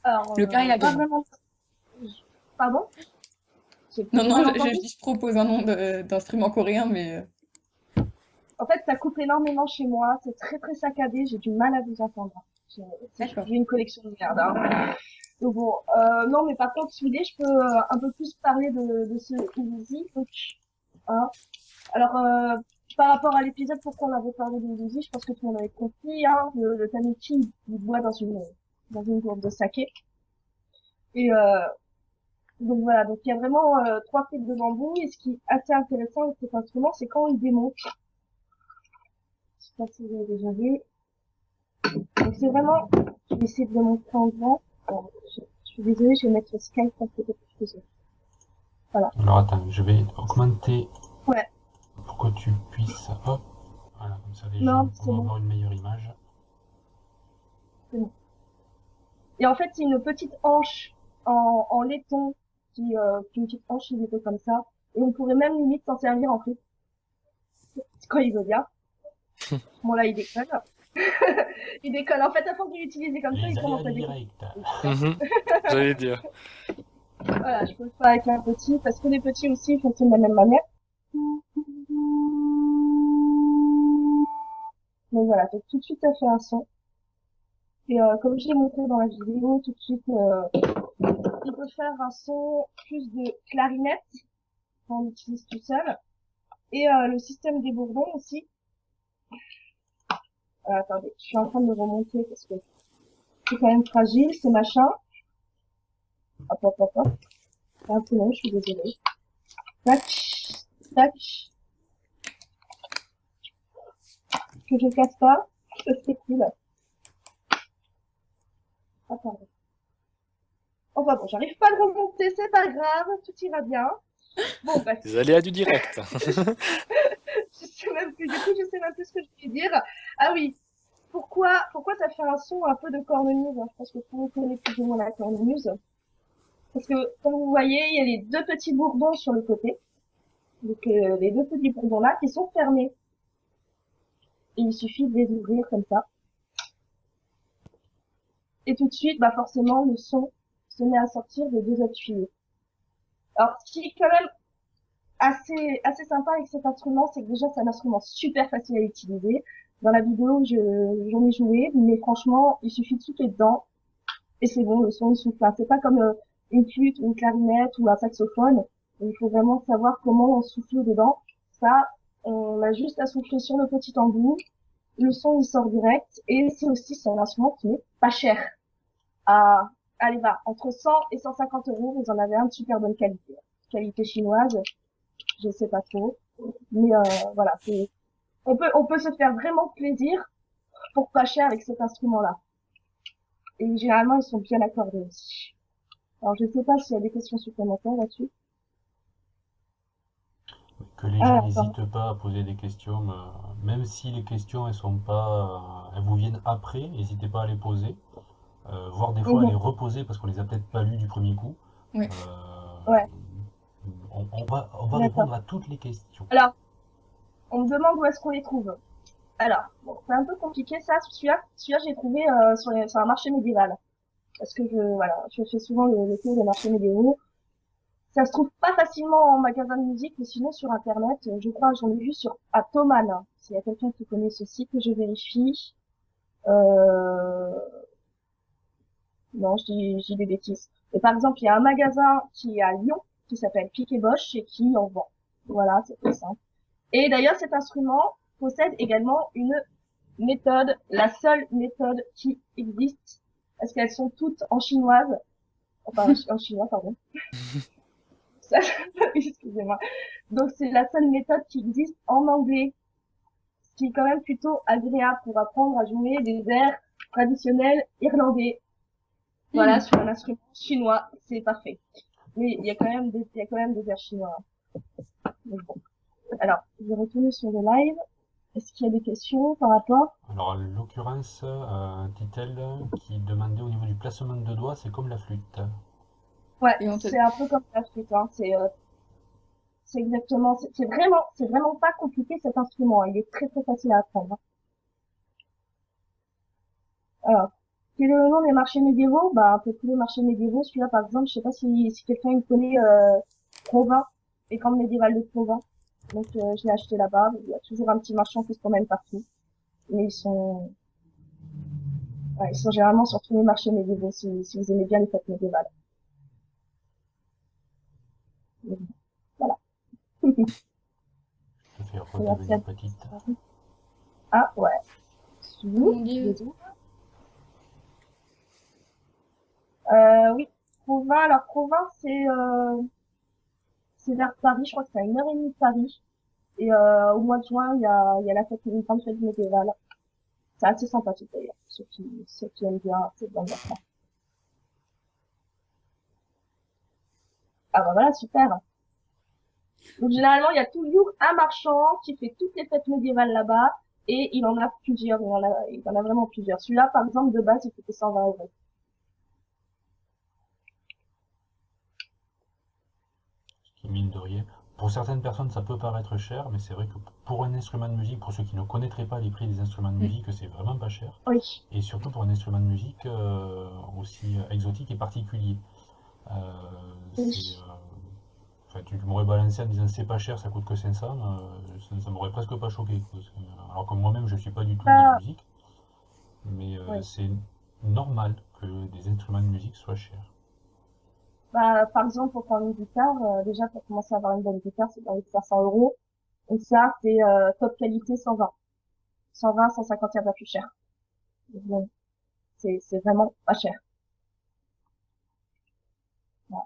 Alors, Le carré, il a pas gagné. vraiment. Pardon? J'ai Non, pas non, entendu. je propose un nom d'instrument coréen, mais En fait, ça coupe énormément chez moi. C'est très très saccadé. J'ai du mal à vous entendre. J'ai d'accord. j'ai une collection de merde. Hein. Donc bon, non, mais par contre, celui-là, je peux un peu plus parler de ce Uzi. Donc, hein. Alors, par rapport à l'épisode, pourquoi on avait parlé de Uzi, je pense que tout le monde avait compris. Hein, le Tanuki, il boit dans une gourde de saké. Et donc voilà, donc il y a vraiment trois fils de bambou. Et ce qui est assez intéressant avec cet instrument, c'est quand il démonte. Je sais pas si vous avez déjà vu. Donc c'est vraiment, je vais essayer de le montrer en grand. Alors, je suis désolée, je vais mettre le Skype un peu plus. Voilà. Alors attends, je vais augmenter Ouais. pour que tu puisses. Hop, voilà, comme ça les Non, gens c'est vont bon. avoir une meilleure image. Et en fait, c'est une petite hanche en laiton qui une petite hanche il était comme ça. Et on pourrait même limite s'en servir en fait. Quand il veut bien. Bon là, il décolle. Il décolle. En fait, à force de l'utiliser comme ça, Les il aléas commence à du décoller. direct. J'allais dire. Voilà, je peux le faire avec un petit, parce que les petits aussi ils fonctionnent de la même manière. Donc voilà, donc tout de suite ça fait un son. Et comme je l'ai montré dans la vidéo, tout de suite il peut faire un son plus de clarinette quand on l'utilise tout seul. Et le système des bourdons aussi. Attendez, je suis en train de le remonter parce que c'est quand même fragile, ce machin. Hop, hop, hop, hop. C'est un peu long, je suis désolée. Tac, tac. Que je casse pas, ça c'est cool. Attendez. Enfin bon, j'arrive pas à le remonter, c'est pas grave, tout ira bien. Bon, bah, Les aléas du direct. je sais même plus, du coup, je sais même plus ce que je vais dire. Ah oui. Pourquoi ça fait un son un peu de cornemuse? Je pense que tout le monde connaît plus ou moins la cornemuse. Parce que, comme vous voyez, il y a les deux petits bourdons sur le côté. Donc, les deux petits bourdons là qui sont fermés. Et il suffit de les ouvrir comme ça. Et tout de suite, bah, forcément, le son se met à sortir des deux autres tuyaux. Alors, ce qui est quand même assez sympa avec cet instrument, c'est que déjà, c'est un instrument super facile à utiliser. Dans la vidéo, j'en ai joué, mais franchement, il suffit de souffler dedans. Et c'est bon, le son il souffle. C'est pas comme une flûte, une clarinette ou un saxophone. Il faut vraiment savoir comment on souffle dedans. Ça, on a juste à souffler sur le petit embout. Le son il sort direct. Et c'est un instrument qui n'est pas cher. Allez va, entre 100 et 150 euros, vous en avez un de super bonne qualité. Qualité chinoise, je sais pas trop. Mais voilà, on peut se faire vraiment plaisir pour pas cher avec cet instrument-là. Et généralement, ils sont bien accordés aussi. Alors, je sais pas s'il y a des questions supplémentaires là-dessus. Que les gens n'hésitent pas à poser des questions, même si les questions elles sont pas, elles vous viennent après, n'hésitez pas à les poser, voire des fois à les reposer parce qu'on les a peut-être pas lues du premier coup. Oui. Ouais. On va répondre à toutes les questions. Alors, on me demande où est-ce qu'on les trouve. Alors, bon, c'est un peu compliqué ça. Celui-là, j'ai trouvé sur un marché médiéval. Parce que je fais souvent le tour des marchés médiévaux. Ça se trouve pas facilement en magasin de musique, mais sinon sur internet, je crois, j'en ai vu à Thomann. S'il y a quelqu'un qui connaît ce site, je vérifie. Non, je dis des bêtises. Et par exemple, il y a un magasin qui est à Lyon, qui s'appelle Pic et Bosch, et qui en vend. Voilà, c'est très simple. Et d'ailleurs, cet instrument possède également une méthode, la seule méthode qui existe, parce qu'elles sont toutes en chinoise. Enfin, en chinois, pardon. Excusez-moi. Donc c'est la seule méthode qui existe en anglais, ce qui est quand même plutôt agréable pour apprendre à jouer des airs traditionnels irlandais. Voilà, sur un instrument chinois, c'est parfait. Mais il y a quand même des airs chinois. Donc bon. Alors, je vais retourner sur le live. Est-ce qu'il y a des questions par rapport? Alors, en l'occurrence, dit-elle, qui demandait au niveau du placement de doigts, c'est comme la flûte. Ouais, Et on te... c'est un peu comme la flûte, hein. C'est exactement, c'est vraiment pas compliqué cet instrument. Il est très très facile à apprendre, hein. Alors, quel est le nom des marchés médiévaux? Bah, un peu tous les marchés médiévaux. Celui-là, par exemple, je sais pas si quelqu'un il connaît Provins, les camps médiévales de Provins. Donc, je l'ai acheté là-bas. Il y a toujours un petit marchand qui se promène partout. Mais ils sont généralement sur tous les marchés médiévaux si vous aimez bien les fêtes médiévales. Donc, voilà. Je fais Et après, redevenir petite. ah, ouais. Oh mon Dieu. Désolé. Oui. Provins, alors Provins, c'est vers Paris. Je crois que c'est à 1h30 de Paris. Et au mois de juin, il y a la fête, une grande fête médiévale. C'est assez sympathique d'ailleurs, ceux qui aiment bien cette ambiance-là. Ah bah voilà, super. Donc généralement, il y a toujours un marchand qui fait toutes les fêtes médiévales là-bas, et il en a plusieurs, il en a vraiment plusieurs. Celui-là, par exemple, de base, il coûtait 120 €. Ce qui, mine de rien, pour certaines personnes, ça peut paraître cher, mais c'est vrai que pour un instrument de musique, pour ceux qui ne connaîtraient pas les prix des instruments de Mm. musique, c'est vraiment pas cher. Oui. Et surtout pour un instrument de musique aussi exotique et particulier. Euh, Oui. enfin, tu m'aurais balancé en disant c'est pas cher, ça coûte que 500, ça m'aurait presque pas choqué. Alors que moi-même, je suis pas du tout de la Ça, musique, mais oui. c'est normal que des instruments de musique soient chers. Bah, par exemple, pour prendre une guitare, déjà, pour commencer à avoir une bonne guitare, c'est dans les 500 €. Et ça, c'est top qualité 120. 120, 150, il y a pas plus cher. Donc, bon, c'est vraiment pas cher. Voilà.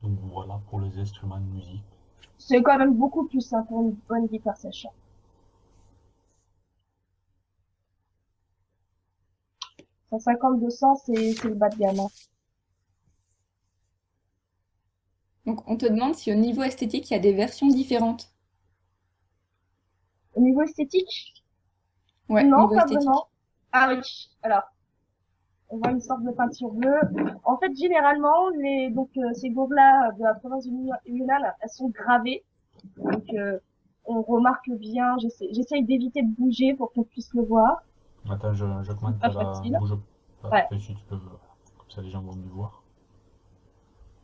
Donc voilà pour les instruments de musique. C'est quand même beaucoup plus, hein, pour une bonne guitare sèche. 150, 200, c'est le bas de gamme, hein. Donc on te demande si au niveau esthétique, il y a des versions différentes. Au niveau esthétique, Ouais, non, niveau pas esthétique. vraiment. Ah oui, alors, on voit une sorte de peinture bleue. En fait, généralement, ces gourdes-là de la province yunnan, elles sont gravées. Donc, on remarque bien, j'essaye d'éviter de bouger pour qu'on puisse le voir. Attends, j'augmente Pas à la facile. bouge pas. Ouais. Enfin, si tu peux, comme ça les gens vont mieux voir.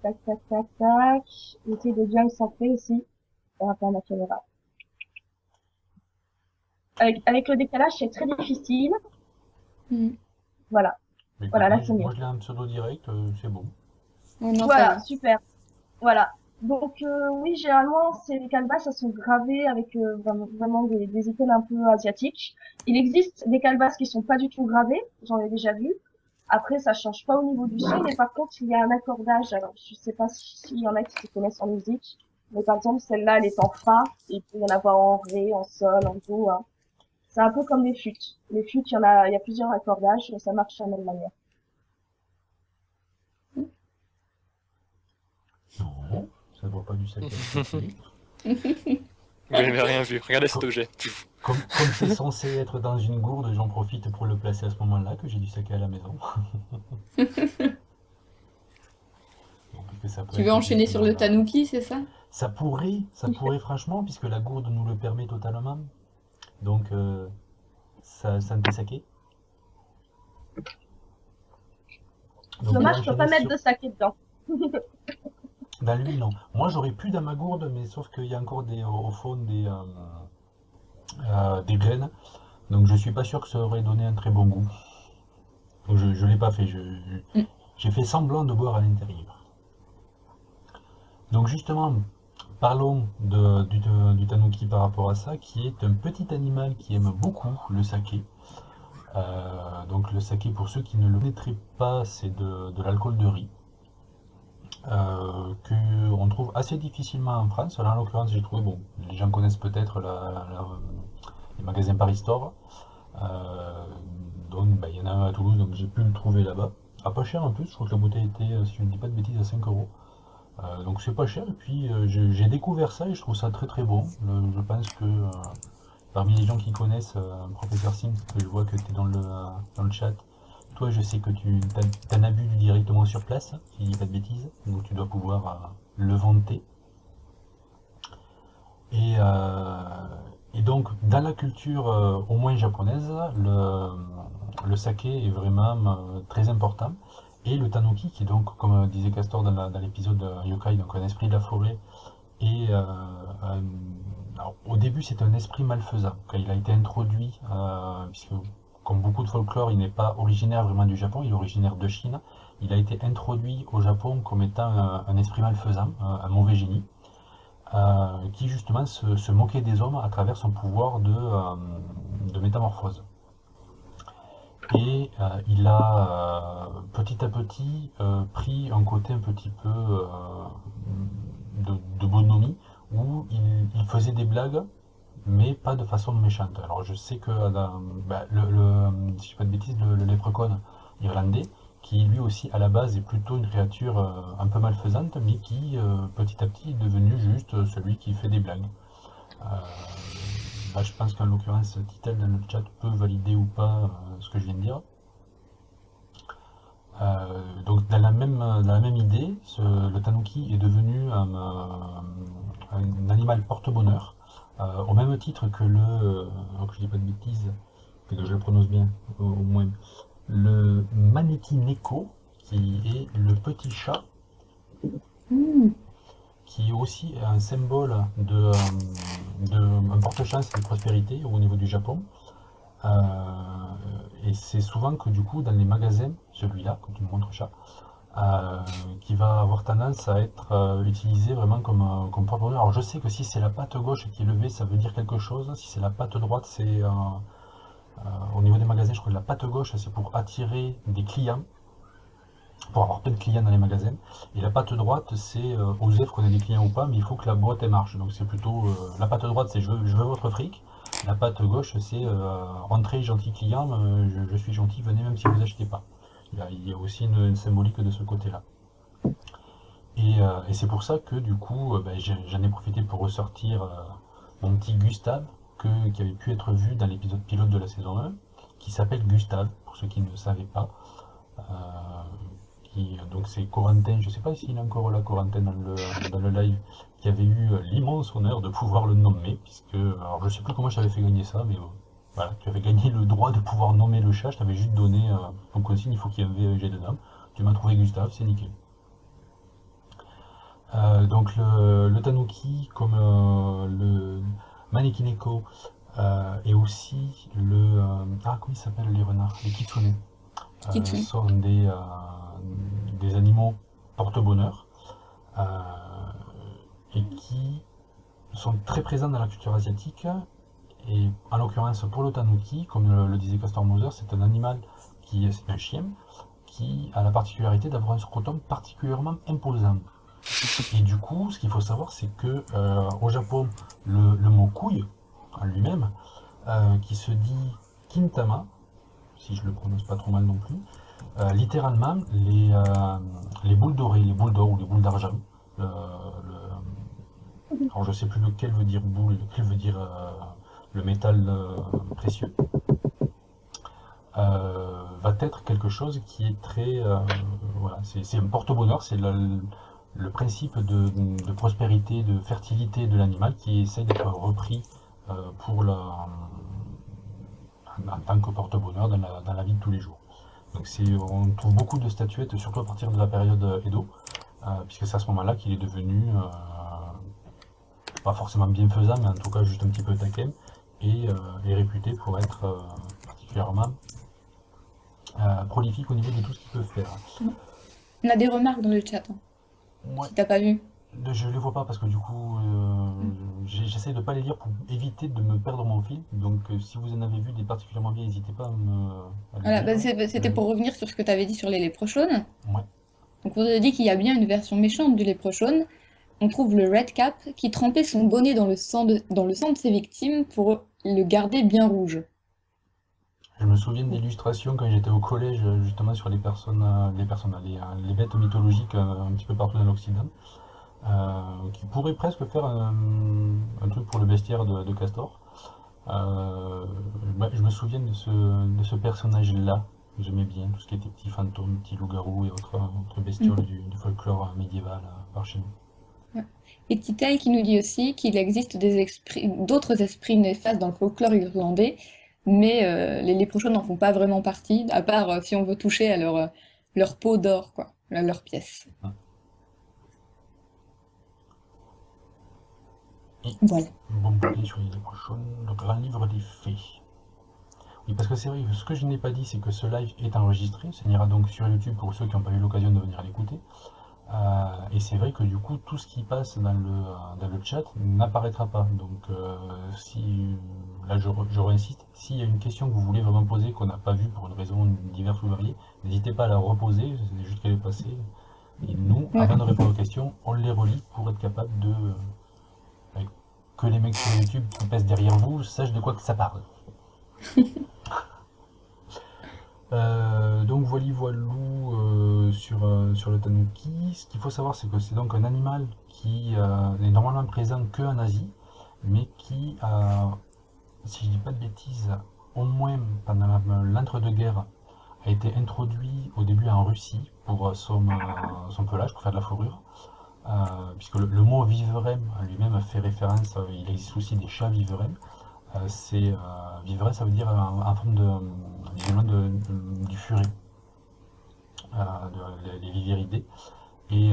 Tac, tac, tac, tac. J'essaie de bien le centrer ici, par rapport à ma caméra. Avec le décalage, c'est très difficile. Mm. Voilà. Mais écoute, Voilà, là, c'est mieux. moi je l'ai en pseudo direct, c'est bon. Ouais, non, ça Voilà, va. super. Voilà. Donc oui, généralement, ces calebasses, elles sont gravées avec vraiment des icônes un peu asiatiques. Il existe des calebasses qui sont pas du tout gravées, j'en ai déjà vu. Après, ça change pas au niveau du son, mais par contre, il y a un accordage. Alors, je sais pas s'il y en a qui se connaissent en musique, mais par exemple, celle-là, elle est en fa, et il peut y en avoir en ré, en sol, en do, hein. C'est un peu comme les flûtes. Les flûtes, il y a plusieurs accordages, et ça marche de la même manière. Non, ça ne doit pas du saké. Vous n'avez rien vu, regardez cet Co- objet. Comme c'est censé être dans une gourde, j'en profite pour le placer à ce moment-là, que j'ai du saké à la maison. Donc, que ça peut Tu veux être enchaîner juste sur dans le la- tanuki, c'est ça? Ça pourrait franchement, puisque la gourde nous le permet totalement. Donc, santé saké. Donc, on va Dommage, je peux pas enchaîner mettre sur... de saké dedans. Dans lui, non. Moi, j'aurais pu dans ma gourde, mais sauf qu'il y a encore au fond des graines. Donc, je suis pas sûr que ça aurait donné un très bon goût. Donc, je l'ai pas fait. Mm. J'ai fait semblant de boire à l'intérieur. Donc, justement, parlons du tanuki par rapport à ça, qui est un petit animal qui aime beaucoup le saké. Donc, le saké, pour ceux qui ne le connaîtraient pas, c'est de l'alcool de riz. Qu'on trouve assez difficilement en France. Là, en l'occurrence, j'ai trouvé, bon, les gens connaissent peut-être les magasins Paris Store. Donc, bah, il y en a un à Toulouse, donc j'ai pu le trouver là-bas. À pas cher en plus, je crois que la bouteille était, si je ne dis pas de bêtises, à 5 €. Donc c'est pas cher. Et puis j'ai découvert ça et je trouve ça très très bon. Je pense que parmi les gens qui connaissent, professeur Sim, que je vois que tu es dans le chat, Toi, je sais que tu t'en as bu directement sur place, si je dis pas de bêtises, donc tu dois pouvoir le vanter. Et, euh, et donc, dans la culture au moins japonaise, le saké est vraiment très important. Et le tanuki, qui est donc, comme disait Castor dans l'épisode Yokai, donc un esprit de la forêt, et alors, au début, c'est un esprit malfaisant. Quand il a été introduit, puisque comme beaucoup de folklore, il n'est pas originaire vraiment du Japon, il est originaire de Chine. Il a été introduit au Japon comme étant un esprit malfaisant, un mauvais génie, qui justement se moquait des hommes à travers son pouvoir de métamorphose. Et il a petit à petit pris un côté un petit peu de bonhomie, où il faisait des blagues, mais pas de façon méchante. Alors je sais que si je dis pas de bêtises, le léprechaun irlandais, qui lui aussi à la base est plutôt une créature un peu malfaisante, mais qui petit à petit est devenu juste celui qui fait des blagues. Euh, je pense qu'en l'occurrence, Titel dans le chat peut valider ou pas ce que je viens de dire. Donc dans la même idée, le tanuki est devenu un animal porte-bonheur, au même titre que donc je dis pas de bêtises, que je le prononce bien au moins, le maneki neko, qui est le petit chat, qui est aussi un symbole un porte-chance et de prospérité au niveau du Japon. Et c'est souvent que du coup dans les magasins, celui-là, quand tu me montres chat, qui va avoir tendance à être utilisé vraiment comme porte-bonheur. Alors je sais que si c'est la patte gauche qui est levée, ça veut dire quelque chose. Si c'est la patte droite, c'est au niveau des magasins, je crois que la patte gauche, c'est pour attirer des clients, pour avoir plein de clients dans les magasins. Et la patte droite, c'est oser qu'on ait des clients ou pas, mais il faut que la boîte elle marche. Donc c'est plutôt la patte droite, c'est je veux votre fric. La patte gauche, c'est rentrez gentil client, je suis gentil, venez même si vous achetez pas. Il y a aussi une symbolique de ce côté-là. Et c'est pour ça que du coup, j'en ai profité pour ressortir mon petit Gustave, qui avait pu être vu dans l'épisode pilote de la saison 1, qui s'appelle Gustave, pour ceux qui ne le savaient pas. Donc c'est Corentin, je ne sais pas s'il est encore là, Corentin, dans le live, qui avait eu l'immense honneur de pouvoir le nommer, puisque, alors je ne sais plus comment je t'avais fait gagner ça, mais voilà, tu avais gagné le droit de pouvoir nommer le chat, je t'avais juste donné ton consigne, il faut qu'il y ait un VG dedans. Tu m'as trouvé Gustave, c'est nickel. Donc le tanuki, comme le maneki neko, et aussi comment ils s'appellent les renards, les kitsune, sont des animaux porte-bonheur, et qui sont très présents dans la culture asiatique. Et en l'occurrence pour le tanuki, comme le disait Castor Moser, c'est un animal c'est un chien qui a la particularité d'avoir un scrotum particulièrement imposant. Et du coup, ce qu'il faut savoir, c'est que au Japon, le mot couille en lui-même, qui se dit kintama, si je le prononce pas trop mal non plus, littéralement les boules dorées, les boules d'or ou les boules d'argent. Alors je sais plus lequel veut dire boule, lequel veut dire le métal précieux. Va être quelque chose qui est très voilà, c'est un porte-bonheur, c'est le principe de prospérité, de fertilité de l'animal qui essaie d'être repris en tant que porte-bonheur dans la vie de tous les jours. Donc on trouve beaucoup de statuettes, surtout à partir de la période Edo, puisque c'est à ce moment-là qu'il est devenu pas forcément bienfaisant, mais en tout cas juste un petit peu taquin, et est réputé pour être particulièrement prolifique au niveau de tout ce qu'il peut faire. On a des remarques dans le chat, hein, Ouais. si t'as pas vu. Je les vois pas parce que du coup j'essaie de pas les lire pour éviter de me perdre mon fil. Donc si vous en avez vu des particulièrement bien, n'hésitez pas à le Voilà, dire. c'était pour revenir sur ce que tu avais dit sur les léprechaunes. Ouais. Donc on te dit qu'il y a bien une version méchante du léprechaune. On trouve le Red Cap qui trempait son bonnet dans le sang de ses victimes pour le garder bien rouge. Je me souviens d'illustrations quand j'étais au collège, justement sur les bêtes mythologiques un petit peu partout dans l'Occident, qui pourraient presque faire un truc pour le bestiaire de Castor. Je me souviens de ce personnage-là, J'aimais bien tout ce qui était petits fantômes, petits loups-garous et autres bestioles du folklore médiéval par chez nous. Ouais. Et Titaï qui nous dit aussi qu'il existe d'autres esprits néfastes dans le folklore irlandais, mais les léprechaus n'en font pas vraiment partie, à part si on veut toucher à leur peau d'or, quoi, à leur pièce. Et Voilà. bon bouquet sur les léprechauns, le grand livre des fées. Oui, parce que c'est vrai, ce que je n'ai pas dit, c'est que ce live est enregistré, ça ira donc sur YouTube pour ceux qui n'ont pas eu l'occasion de venir l'écouter. Et c'est vrai que du coup, tout ce qui passe dans le chat n'apparaîtra pas. Donc, si là, je réinsiste, s'il y a une question que vous voulez vraiment poser qu'on n'a pas vue pour une raison diverse ou variée, n'hésitez pas à la reposer, c'est juste qu'elle est passée. Et nous, Ouais. avant de répondre aux questions, on les relit pour être capable de que les mecs sur YouTube qui passent derrière vous sachent de quoi que ça parle. Donc voilou sur le tanuki. Ce qu'il faut savoir, c'est que c'est donc un animal qui n'est normalement présent que en Asie, mais qui, si je dis pas de bêtises, au moins pendant l'entre-deux-guerres, a été introduit au début en Russie pour son pelage, pour faire de la fourrure. Puisque le mot viverem lui-même fait référence, il existe aussi des chats viverem. Viveret, ça veut dire en forme du furet, les viviridés. Et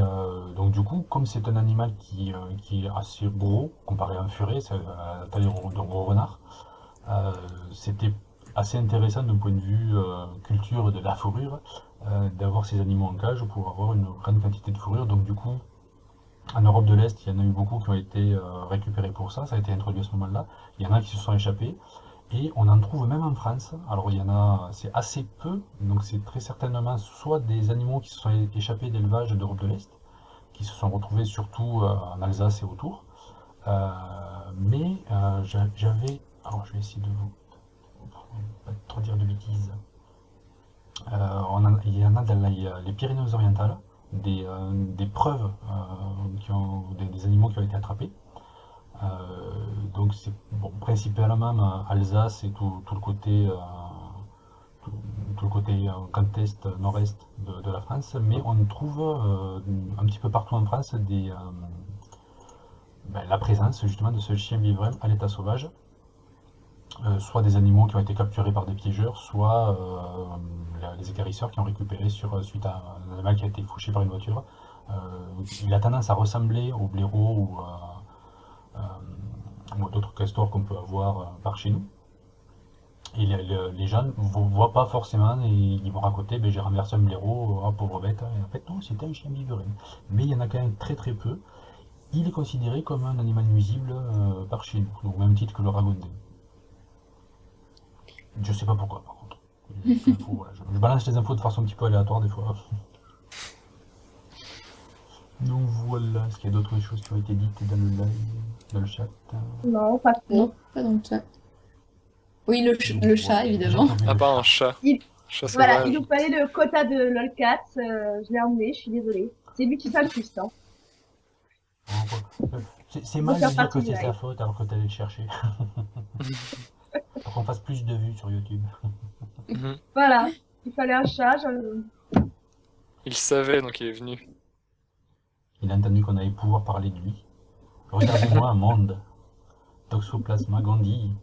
donc du coup, comme c'est un animal qui est assez gros comparé à un furet, c'est à la taille de renard, c'était assez intéressant d'un point de vue culture de la fourrure, d'avoir ces animaux en cage pour avoir une grande quantité de fourrure. Donc du coup, en Europe de l'Est, il y en a eu beaucoup qui ont été récupérés pour ça, ça a été introduit à ce moment-là. Il y en a qui se sont échappés, et on en trouve même en France. Alors il y en a, c'est assez peu, donc c'est très certainement soit des animaux qui se sont échappés d'élevage d'Europe de l'Est, qui se sont retrouvés surtout en Alsace et autour. J'avais, alors je vais essayer de vous pas trop dire de bêtises. Il y en a dans les Pyrénées-Orientales, des preuves des animaux qui ont été attrapés. Donc c'est bon, principalement Alsace et tout le côté Grand Est, Nord-Est de la France, mais on trouve un petit peu partout en France la présence justement de ce chien vivrem à l'état sauvage. Soit des animaux qui ont été capturés par des piégeurs, soit les équarrisseurs qui ont récupéré suite à un animal qui a été fauché par une voiture. Il a tendance à ressembler au blaireau ou d'autres castors qu'on peut avoir par chez nous. Et les gens ne voient pas forcément et ils vont raconter j'ai renversé un blaireau, pauvre bête. Et en fait non, c'était un chien viverem. Mais il y en a quand même très très peu. Il est considéré comme un animal nuisible par chez nous, au même titre que le ragondin. Je sais pas pourquoi, par contre. Voilà, je balance les infos de façon un petit peu aléatoire des fois. Donc voilà, est-ce qu'il y a d'autres choses qui ont été dites dans le live, dans le chat? Non, pas trop. Non, pas dans le chat. Oui, le chat, évidemment. Ah, pas un chat. Chat Voilà, sauvage. il nous fallait le quota de LOLCAT, je l'ai emmené, je suis désolée. C'est lui qui fait le plus, hein. C'est mal de faire dire partie que du c'est sa live. faute alors que t'allais le chercher. Pour qu'on fasse plus de vues sur YouTube. Mhm. Voilà, il fallait un chat, Il savait, donc il est venu. Il a entendu qu'on allait pouvoir parler de lui. Regardez-moi un monde. Toxoplasma gondii.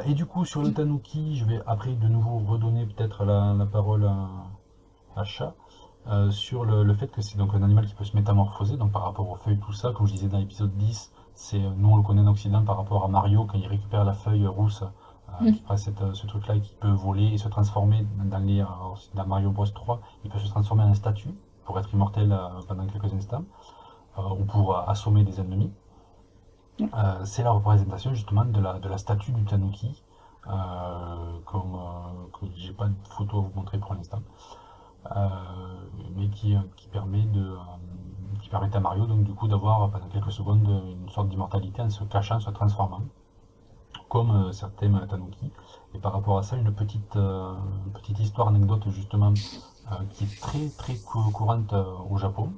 Et du coup, sur le tanuki, je vais après de nouveau redonner peut-être la parole à Chat. Sur le fait que c'est donc un animal qui peut se métamorphoser, donc par rapport aux feuilles, tout ça, comme je disais dans l'épisode 10, nous on le connaît en Occident par rapport à Mario, quand il récupère la feuille rousse, qui fera ce truc-là et qui peut voler et se transformer dans Mario Bros 3, il peut se transformer en statue pour être immortel pendant quelques instants, ou pour assommer des ennemis. C'est la représentation justement de la statue du tanuki, que j'ai pas de photo à vous montrer pour l'instant. Mais qui permet à Mario donc du coup d'avoir pendant quelques secondes une sorte d'immortalité en se cachant, se transformant, comme certains tanuki. Et par rapport à ça, une petite histoire, anecdote justement, qui est très très courante au Japon,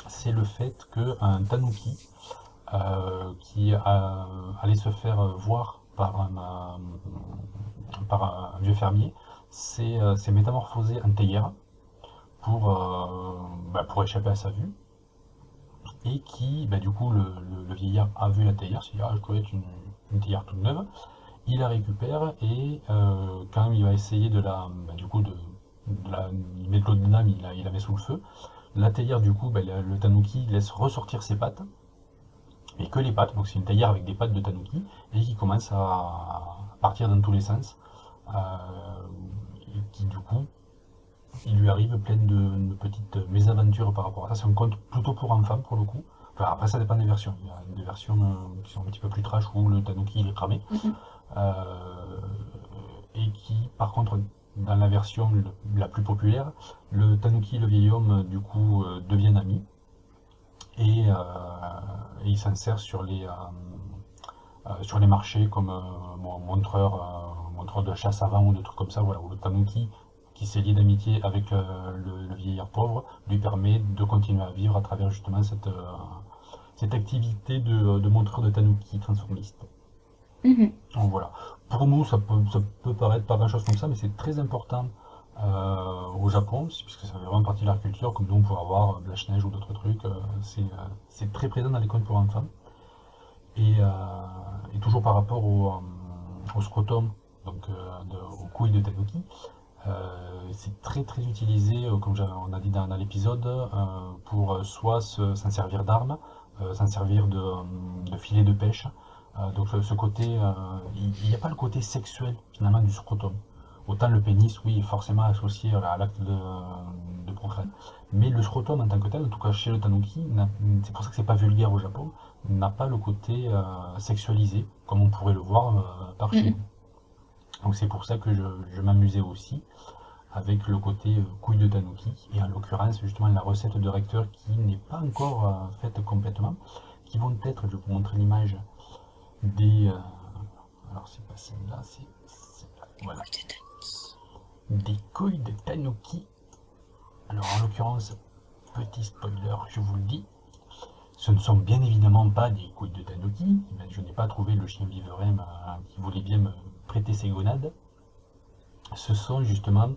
c'est le fait qu'un tanuki qui allait se faire voir par un vieux fermier s'est métamorphosé en théière pour échapper à sa vue. Et qui, du coup, le vieillard a vu la théière, s'est dit, ah, je dois être une théière toute neuve. Il la récupère et quand il va essayer il met de l'eau dedans, il la met sous le feu. La théière, du coup, le tanuki laisse ressortir ses pattes, et que les pattes, donc c'est une théière avec des pattes de tanuki, et qui commence à partir dans tous les sens, et qui, du coup, il lui arrive plein de petites mésaventures par rapport à ça. C'est un conte plutôt pour enfants, pour le coup. Enfin, après, ça dépend des versions. Il y a des versions qui sont un petit peu plus trash, où le tanuki, il est cramé. Et qui, par contre, dans la version la plus populaire, le tanuki et le vieil homme, du coup, deviennent amis. Et il s'en sert sur les marchés comme montreur de chasse avant ou des trucs comme ça, voilà, où le tanuki, qui s'est lié d'amitié avec le vieillard pauvre, lui permet de continuer à vivre à travers justement cette activité de montreur de tanuki transformiste. Donc voilà. Pour nous, ça peut paraître pas grand-chose comme ça, mais c'est très important au Japon, puisque ça fait vraiment partie de la culture, comme nous on peut avoir Blanche-Neige ou d'autres trucs. C'est très présent dans les contes pour enfants. Et toujours par rapport au scrotum, donc aux couilles de tanuki, c'est très très utilisé, comme on a dit dans l'épisode, pour soit s'en servir d'arme, s'en servir de filet de pêche. Donc ce côté, il n'y a pas le côté sexuel finalement du scrotum. Autant le pénis, oui, est forcément associé à l'acte de procréer. Mais le scrotum en tant que tel, en tout cas chez le tanuki, c'est pour ça que c'est pas vulgaire au Japon, n'a pas le côté sexualisé, comme on pourrait le voir par chez nous. Donc c'est pour ça que je m'amusais aussi avec le côté couille de tanuki, et en l'occurrence justement la recette de recteur qui n'est pas encore faite complètement, qui vont être, je vais vous montrer l'image, alors c'est pas celle-là, c'est celle-là, voilà, des couilles de tanuki. Alors en l'occurrence, petit spoiler, je vous le dis, ce ne sont bien évidemment pas des couilles de tanuki, je n'ai pas trouvé le chien viverain qui voulait bien me prêter ses gonades. Ce sont justement,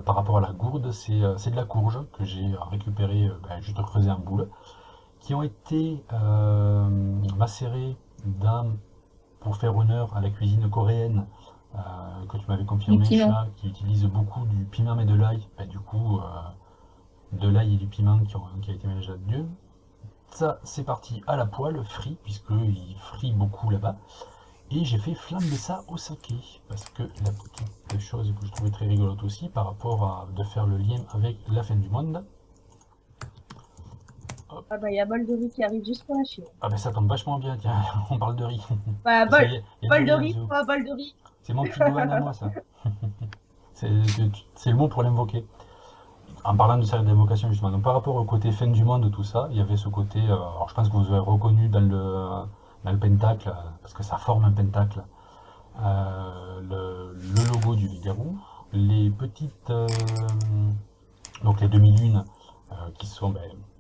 par rapport à la gourde, c'est de la courge que j'ai récupérée, juste creusée en boule, qui ont été macérées pour faire honneur à la cuisine coréenne, que tu m'avais confirmé, Chat, qui utilise beaucoup du piment et de l'ail. Du coup, de l'ail et du piment qui a été mélangé là-dedans. Ça, c'est parti à la poêle, frit, puisqu'il frit beaucoup là-bas. Et j'ai fait flamber ça au saké, parce que la petite chose que je trouvais très rigolote aussi, par rapport à de faire le lien avec la fin du monde. Hop. Ah il y a bol de riz qui arrive juste pour la chine. Ah ça tombe vachement bien, tiens, on parle de riz. Bol de riz, pas bol de riz. C'est mon petit doigt à moi, ça. C'est le mot pour l'invoquer. En parlant de série d'invocation, justement, donc par rapport au côté fin du monde, tout ça, il y avait ce côté, alors je pense que vous avez reconnu dans le pentacle, parce que ça forme un pentacle, le logo du loup-garou, les petites, donc les demi-lunes qui sont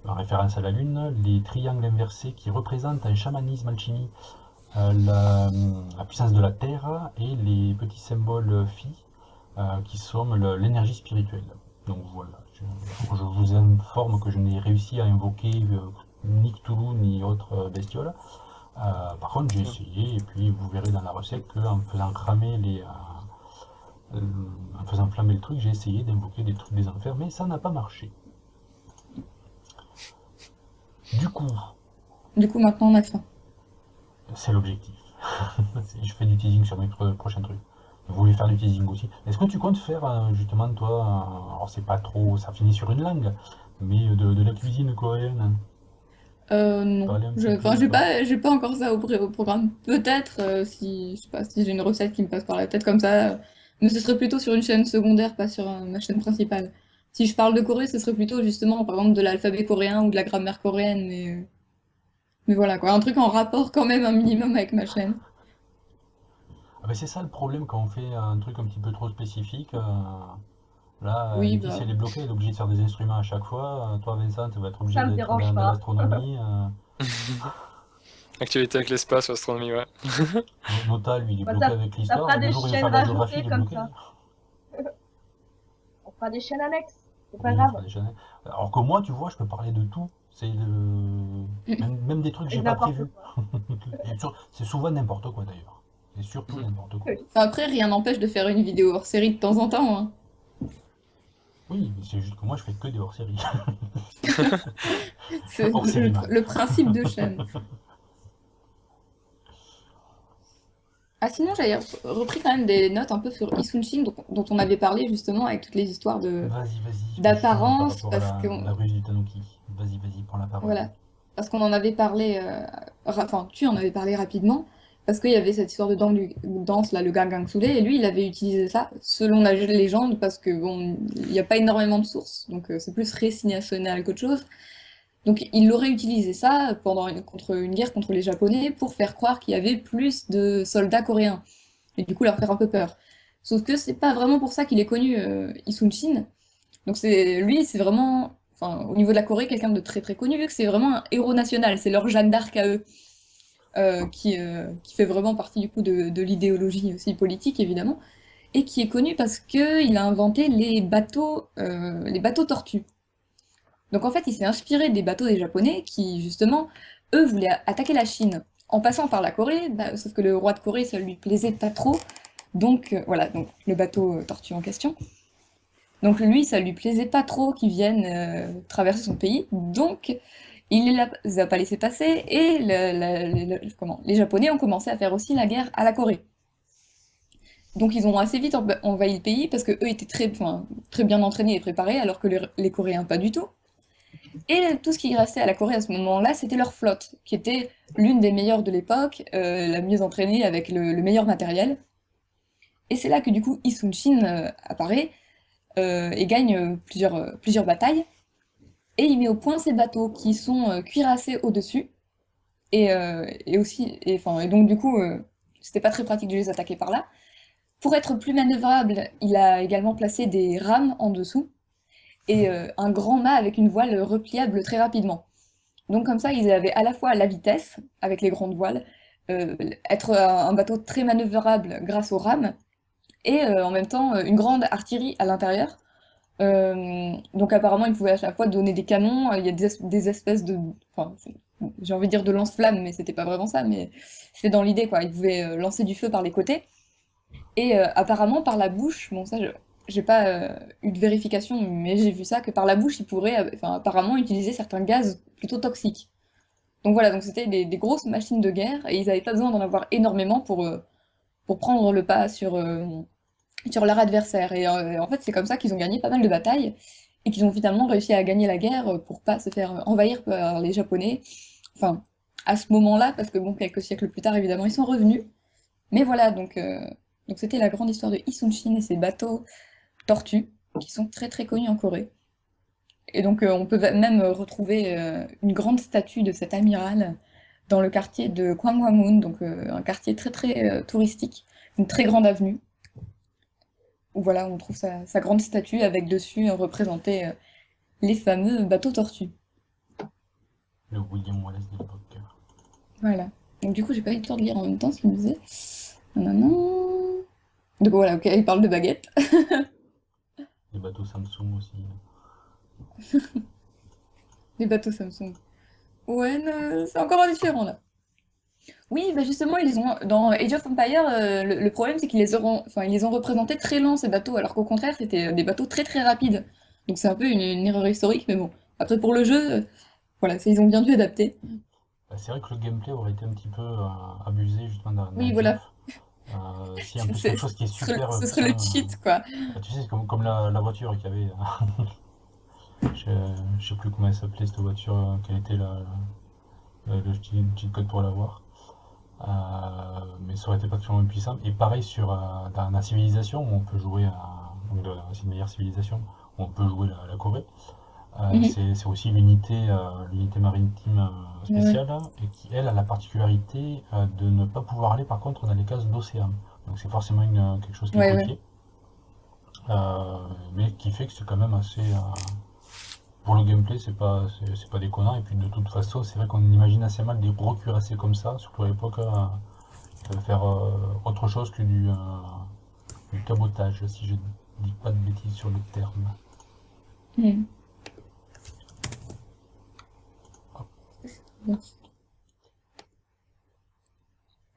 en référence à la lune, les triangles inversés qui représentent un chamanisme alchimie, la puissance de la terre, et les petits symboles phi qui sont l'énergie spirituelle. Donc voilà, je vous informe que je n'ai réussi à invoquer ni Cthulhu ni autre bestiole. Par contre, j'ai essayé, et puis vous verrez dans la recette qu'en faisant cramer en faisant flammer le truc, j'ai essayé d'invoquer des trucs des enfers, mais ça n'a pas marché. Du coup, maintenant on a faim. C'est l'objectif. Je fais du teasing sur mes prochains trucs. Vous voulez faire du teasing aussi. Est-ce que tu comptes faire justement toi, alors c'est pas trop, ça finit sur une langue, mais de la cuisine coréenne? Non. J'ai pas encore ça au programme. Peut-être si, je sais pas, si j'ai une recette qui me passe par la tête comme ça, mais ce serait plutôt sur une chaîne secondaire, pas sur ma chaîne principale. Si je parle de Corée, ce serait plutôt justement par exemple de l'alphabet coréen ou de la grammaire coréenne, mais voilà quoi, un truc en rapport quand même un minimum avec ma chaîne. C'est ça le problème quand on fait un truc un petit peu trop spécifique. Là, Oui, Niki, elle est bloquée, elle est obligée de faire des instruments à chaque fois. Toi, Vincent, tu vas être obligé Ça me d'être dérange dans pas. l'astronomie. Actualité avec l'espace ou astronomie, ouais. Nota, lui, il est Bah, bloqué avec ça l'histoire, fera et le des jour où il va chaînes faire de la géographie, rajoutées il est comme bloqué. ça. On fera des chaînes annexes. C'est pas Oui, on grave. fera des chaînes. Alors que moi, tu vois, je peux parler de tout. C'est même des trucs que Et j'ai pas n'importe prévus. quoi. C'est souvent n'importe quoi d'ailleurs. C'est surtout n'importe quoi. Après, rien n'empêche de faire une vidéo hors série de temps en temps, hein. Oui, mais c'est juste que moi, je fais que des hors-séries. C'est Hors-série le, mal. le principe de chaîne. Ah, sinon, j'avais repris quand même des notes un peu sur Isunshin, dont on avait parlé justement avec toutes les histoires Vas-y, justement, par d'apparence, rapport à parce qu'on la ruse du Tanuki. Vas-y, prends la parole. voilà, parce qu'on en avait parlé, enfin, tu en avais parlé rapidement, parce qu'il y avait cette histoire de danse là, le Gangang Sule, et lui, il avait utilisé ça selon la légende, parce que bon, il n'y a pas énormément de sources, donc c'est plus récit national qu'autre chose. Donc il aurait utilisé ça contre une guerre contre les Japonais pour faire croire qu'il y avait plus de soldats coréens et du coup leur faire un peu peur. Sauf que c'est pas vraiment pour ça qu'il est connu, Isunshin. Donc c'est vraiment, enfin, au niveau de la Corée, quelqu'un de très très connu, vu que c'est vraiment un héros national, c'est leur Jeanne d'Arc à eux, qui fait vraiment partie du coup de l'idéologie aussi politique évidemment, et qui est connu parce qu'il a inventé les bateaux tortues. Donc en fait, il s'est inspiré des bateaux des Japonais qui, justement, eux voulaient attaquer la Chine en passant par la Corée, sauf que le roi de Corée, ça lui plaisait pas trop. Donc voilà, donc le bateau tortue en question. Donc lui, ça lui plaisait pas trop qu'ils viennent traverser son pays. Donc il les a pas laissés passer et les Japonais ont commencé à faire aussi la guerre à la Corée. Donc ils ont assez vite envahi le pays parce que eux étaient enfin, très bien entraînés et préparés, alors que les Coréens pas du tout. Et tout ce qui restait à la Corée à ce moment-là, c'était leur flotte, qui était l'une des meilleures de l'époque, la mieux entraînée avec le meilleur matériel. Et c'est là que du coup Isunshin apparaît et gagne plusieurs batailles. Et il met au point ces bateaux qui sont cuirassés au-dessus. Enfin, et donc du coup, c'était pas très pratique de les attaquer par là. Pour être plus manœuvrable, il a également placé des rames en dessous et un grand mât avec une voile repliable très rapidement. Donc comme ça, ils avaient à la fois la vitesse, avec les grandes voiles, être un bateau très manœuvrable grâce aux rames, et en même temps une grande artillerie à l'intérieur. Donc apparemment, ils pouvaient à chaque fois donner des canons, il y a des espèces de... Enfin, j'ai envie de dire de lance-flammes, mais c'était pas vraiment ça, mais c'était dans l'idée, quoi. Ils pouvaient lancer du feu par les côtés. Et apparemment, par la bouche, bon ça, j'ai pas eu de vérification, mais j'ai vu ça, que par la bouche, ils pourraient enfin, apparemment utiliser certains gaz plutôt toxiques. Donc voilà, donc c'était des grosses machines de guerre, et ils n'avaient pas besoin d'en avoir énormément pour prendre le pas sur leur adversaire. Et en fait, c'est comme ça qu'ils ont gagné pas mal de batailles, et qu'ils ont finalement réussi à gagner la guerre pour pas se faire envahir par les Japonais. Enfin, à ce moment-là, parce que bon, quelques siècles plus tard, évidemment, ils sont revenus. Mais voilà, donc c'était la grande histoire de Isunshin et ses bateaux tortues, qui sont très très connus en Corée. Et donc on peut même retrouver une grande statue de cet amiral dans le quartier de Gwanghwamun, donc un quartier très très touristique, une très grande avenue, où voilà, on trouve sa grande statue avec dessus représenté les fameux bateaux tortues. Le William Wallace de l'époque. Voilà. Donc du coup, j'ai pas eu le temps de lire en même temps ce qu'il me disait. Nanana. Donc voilà, ok, il parle de baguettes. Les bateaux Samsung aussi. Les bateaux Samsung. Ouais, c'est encore différent là. Oui, bah justement, ils ont dans Age of Empires, le problème c'est ils les ont représentés très lents ces bateaux, alors qu'au contraire c'était des bateaux très très rapides. Donc c'est un peu une erreur historique, mais bon. Après pour le jeu, voilà, ils ont bien dû adapter. Bah, c'est vrai que le gameplay aurait été un petit peu abusé justement dans Oui, Age voilà, of. Si en plus quelque chose qui est super ce serait le putain, cheat quoi. bah, tu sais, c'est comme la voiture qu'il y avait. Je, je sais plus comment elle s'appelait cette voiture, quel était le cheat code pour l'avoir. Mais ça aurait été particulièrement puissant. Et pareil dans la civilisation où on peut jouer donc c'est une meilleure civilisation où on peut jouer la Corée. Mhm. C'est aussi l'unité maritime Ouais. spéciale et qui elle a la particularité de ne pas pouvoir aller par contre dans les cases d'océan. Donc c'est forcément quelque chose qui est Ouais, ouais. côtier, mais qui fait que c'est quand même assez Pour le gameplay, c'est pas déconnant. Et puis de toute façon, c'est vrai qu'on imagine assez mal des gros cuirassés comme ça, surtout à l'époque, faire autre chose que du cabotage, si je dis pas de bêtises sur le terme. Hmm. Bon.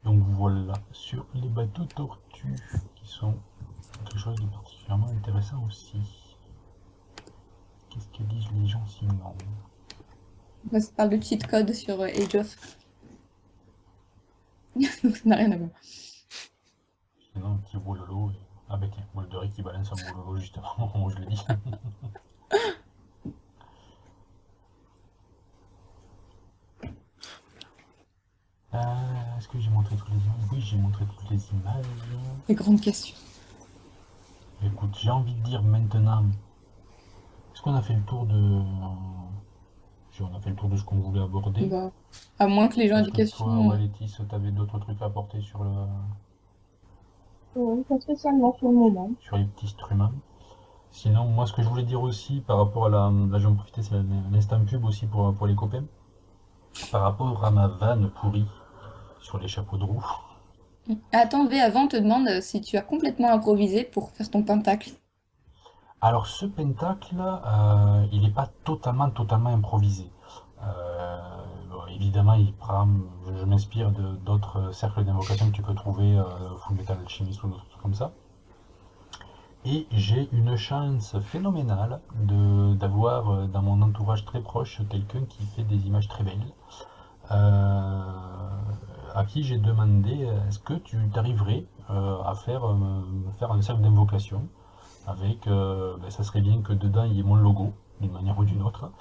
Donc voilà, sur les bateaux tortues, qui sont quelque chose de particulièrement intéressant aussi. Qu'est-ce que disent les gens sinon? Moi, ça parle de cheat code sur Age of. Donc ça n'a rien à voir. Sinon, un petit bololo. Ah bah tiens, Moldery qui balance un bololo justement au moment où je le dis. Est-ce que j'ai montré toutes les images? Oui, j'ai montré toutes les images. Les grandes questions. Écoute, j'ai envie de dire maintenant, est-ce qu'on a fait le tour de... On a fait le tour de ce qu'on voulait aborder. Bah, à moins que les gens aient Est-ce des que toi, questions. Laetitia, t'avais d'autres trucs à apporter sur Pas spécialement pour le moment. sur les petits struments? Sinon, moi, ce que je voulais dire aussi par rapport à la... Là, je vais en profiter, c'est l'instant pub aussi pour les copains. Par rapport à ma vanne pourrie sur les chapeaux de roue. Attends, V, avant, on te demande si tu as complètement improvisé pour faire ton pentacle. Alors, ce pentacle, il n'est pas totalement improvisé. Bon, évidemment, je m'inspire d'autres cercles d'invocation que tu peux trouver, Full Metal Alchemist ou d'autres trucs comme ça. Et j'ai une chance phénoménale d'avoir dans mon entourage très proche quelqu'un qui fait des images très belles. À qui j'ai demandé est-ce que tu t'arriverais à faire un cercle d'invocation avec, ça serait bien que dedans il y ait mon logo d'une manière ou d'une autre,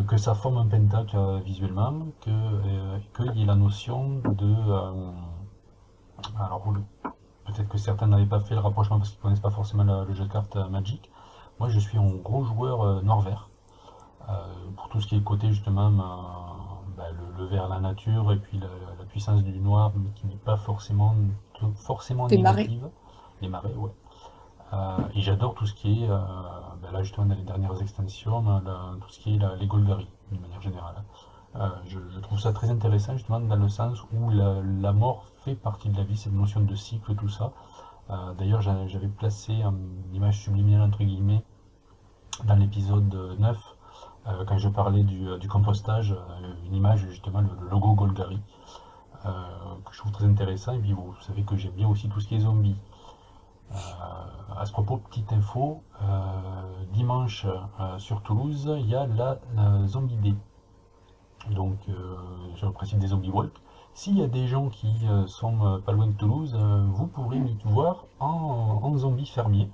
que ça forme un pentacle visuellement, qu'il y ait la notion de... alors peut-être que certains n'avaient pas fait le rapprochement parce qu'ils ne connaissent pas forcément le jeu de cartes Magic. Moi je suis un gros joueur noir-vert, pour tout ce qui est côté justement le vert à la nature et puis la puissance du noir, mais qui n'est pas forcément Des marées. négative. Les marées, ouais. Et j'adore tout ce qui est, là justement dans les dernières extensions, tout ce qui est les Golgari, d'une manière générale. Je trouve ça très intéressant justement dans le sens où la mort fait partie de la vie, cette notion de cycle, tout ça. D'ailleurs, j'avais placé une image subliminale entre guillemets dans l'épisode 9, quand je parlais du compostage, une image justement, le logo Golgari, que je trouve très intéressant. Et puis vous savez que j'aime bien aussi tout ce qui est zombies. À ce propos, petite info, dimanche sur Toulouse, il y a la Zombie Day. Donc, sur le principe des Zombie Walk. S'il y a des gens qui sont pas loin de Toulouse, vous pourrez m'y voir en zombie fermier.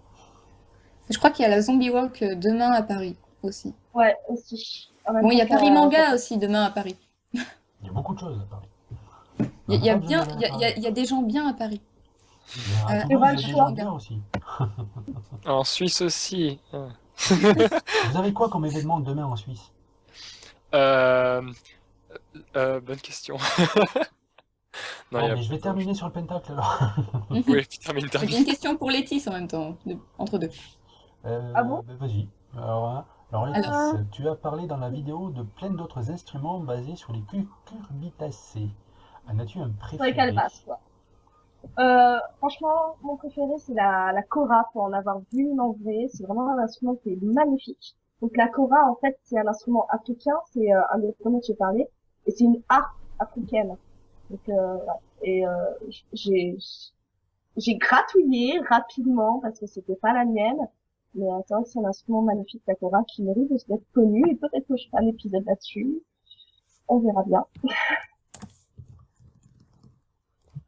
Je crois qu'il y a la Zombie Walk demain à Paris aussi. Ouais, aussi. En même Bon, il y a temps, Paris Manga aussi demain à Paris. Il y a beaucoup de choses à Paris. Il y a On n'a pas bien, besoin d'aller à Paris. il y a des gens bien à Paris. Mais à Euh, Toulouse, pas il le y a des choix. gens bien aussi. En Suisse aussi. Ah. Vous avez quoi comme événement demain en Suisse? Euh, bonne question. Non, Bon, il y a... mais je vais terminer sur le pentacle alors. Oui, puis termine, J'ai termine. une question pour Létis en même temps, entre deux. Ah bon? Vas-y. Alors Alors. Laetice, tu as parlé dans la vidéo de plein d'autres instruments basés sur les cucurbitacées. En as-tu un Sur les préféré? calebasses, quoi. Franchement, mon préféré, c'est la kora, pour en avoir vu une en vrai. C'est vraiment un instrument qui est magnifique. Donc la kora, en fait, c'est un instrument africain, c'est un des premiers que j'ai parlé, et c'est une harpe africaine. Donc, ouais. Et j'ai gratouillé rapidement parce que c'était pas la mienne, mais c'est vrai que c'est un instrument magnifique, la kora, qui mérite d'être connu, et peut-être que je ferai un épisode là-dessus. On verra bien.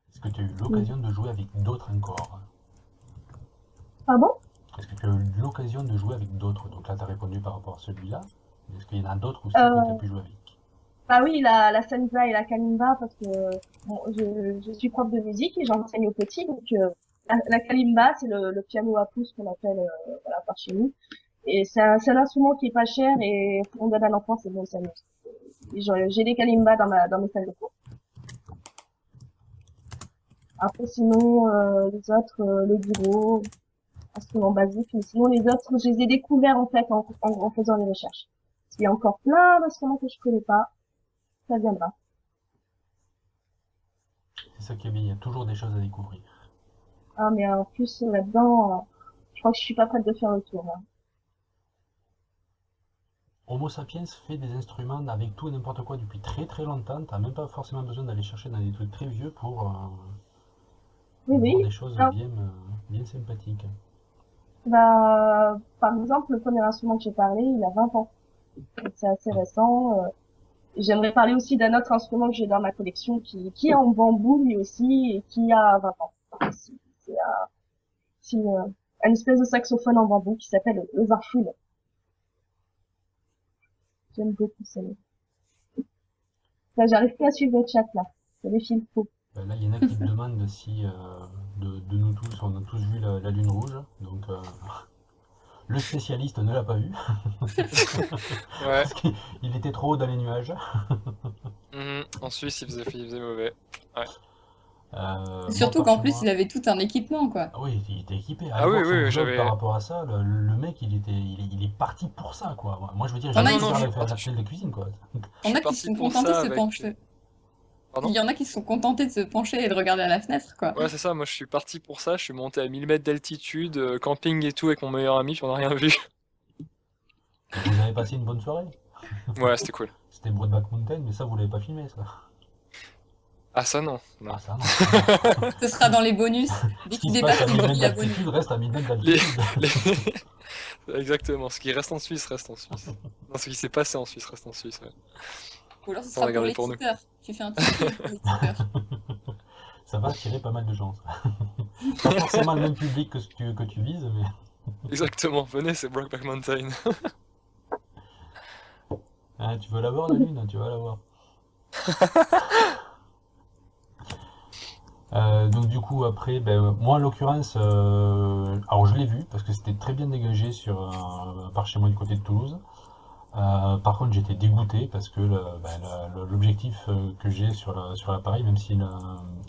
Est-ce que tu as eu l'occasion de jouer avec d'autres encore? Pardon? Est-ce que tu as eu l'occasion de jouer avec d'autres? Donc là, tu as répondu par rapport à celui-là. Est-ce qu'il y en a d'autres aussi que tu as pu jouer avec? Bah oui, la senza et la kalimba, parce que bon, je suis prof de musique et j'enseigne aux petits, donc la kalimba, c'est le piano à pouce qu'on appelle voilà, par chez nous. Et c'est un instrument qui est pas cher et on donne à l'enfant, c'est bon, ça s'amuse. J'ai des kalimbas dans mes salles de cours. Après sinon, les autres, le bureau, instruments basiques, mais sinon les autres, je les ai découverts en fait en faisant les recherches. Il y a encore plein d'instruments que je connais pas. Ça viendra. C'est ça qui est bien, il y a toujours des choses à découvrir. Ah, mais en plus, là-dedans, je crois que je suis pas prête de faire le tour, là. Homo sapiens fait des instruments avec tout et n'importe quoi depuis très très longtemps. T'as même pas forcément besoin d'aller chercher dans des trucs très vieux pour Oui, voir oui. des choses Alors, bien sympathiques. bah, par exemple, le premier instrument que j'ai parlé, il a 20 ans. Donc, c'est assez récent. J'aimerais parler aussi d'un autre instrument que j'ai dans ma collection qui est en bambou lui aussi et qui a 20 ans. C'est un espèce de saxophone en bambou qui s'appelle le Warful. J'aime beaucoup ça. Là, j'arrive plus à suivre le chat là. C'est des fils faux. Là, il y en a qui te demandent si de nous tous, on a tous vu la lune rouge. Donc, le spécialiste ne l'a pas vu Ouais. parce qu'il était trop haut dans les nuages. En Suisse, il faisait mauvais. Ouais. Moi, Surtout par qu'en chez plus, moi, il avait tout un équipement, quoi. ah oui, il était équipé. Allez Ah oui, voir son oui, vlog par j'avais. rapport à ça. Le mec, il est parti pour ça, quoi. Moi, je veux dire, Ah T'en as, j'arrive ils non, de non, faire sont... la pelle de cuisine, quoi. je T'en suis as qui se parti sont pour contentés de ça se avec. pencher. Il Pardon? y en a qui se sont contentés de se pencher et de regarder à la fenêtre, quoi. Ouais, c'est ça, moi je suis parti pour ça, je suis monté à 1000 mètres d'altitude, camping et tout avec mon meilleur ami, puis on a rien vu. Et vous avez passé une bonne soirée. Ouais, c'était cool. C'était Broadback Mountain, mais ça, vous l'avez pas filmé, ça. Ah, ça non, Ah, non. ça, non. Ah, non. Ce sera dans les bonus. Dès Ce qui qu'il se passe dépasse à les 1000 1000 mètres abonnés. d'altitude reste à 1000 mètres Les... d'altitude. les- Exactement, ce qui reste en Suisse reste en Suisse. Non, ce qui s'est passé en Suisse reste en Suisse, ouais. Ou alors ce Ça, on sera a pour gardé les pour nous. tipeurs. Tu fais un ticket pour les tipeurs. Ça va attirer pas mal de gens, ça. Pas forcément le même public que tu vises, mais... Exactement, venez, c'est Brokeback Mountain. Ah, tu veux la voir, la lune? Tu vas la voir. Donc du coup après, ben, moi en l'occurrence, alors je l'ai vu parce que c'était très bien dégagé par chez moi du côté de Toulouse. Par contre j'étais dégoûté parce que ben, l'objectif que j'ai sur l'appareil, même si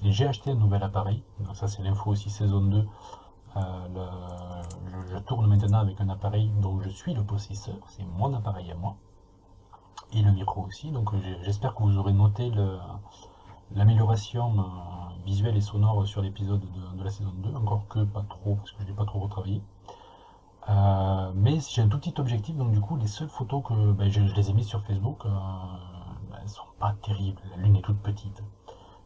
et j'ai acheté un nouvel appareil, donc ça c'est l'info aussi saison 2, je tourne maintenant avec un appareil dont je suis le possesseur, c'est mon appareil à moi, et le micro aussi, donc j'espère que vous aurez noté l'amélioration visuelle et sonore sur l'épisode de la saison 2, encore que pas trop, parce que je l'ai pas trop retravaillé. Mais j'ai un tout petit objectif, donc du coup, les seules photos que ben, je les ai mises sur Facebook, elles sont pas terribles, la lune est toute petite.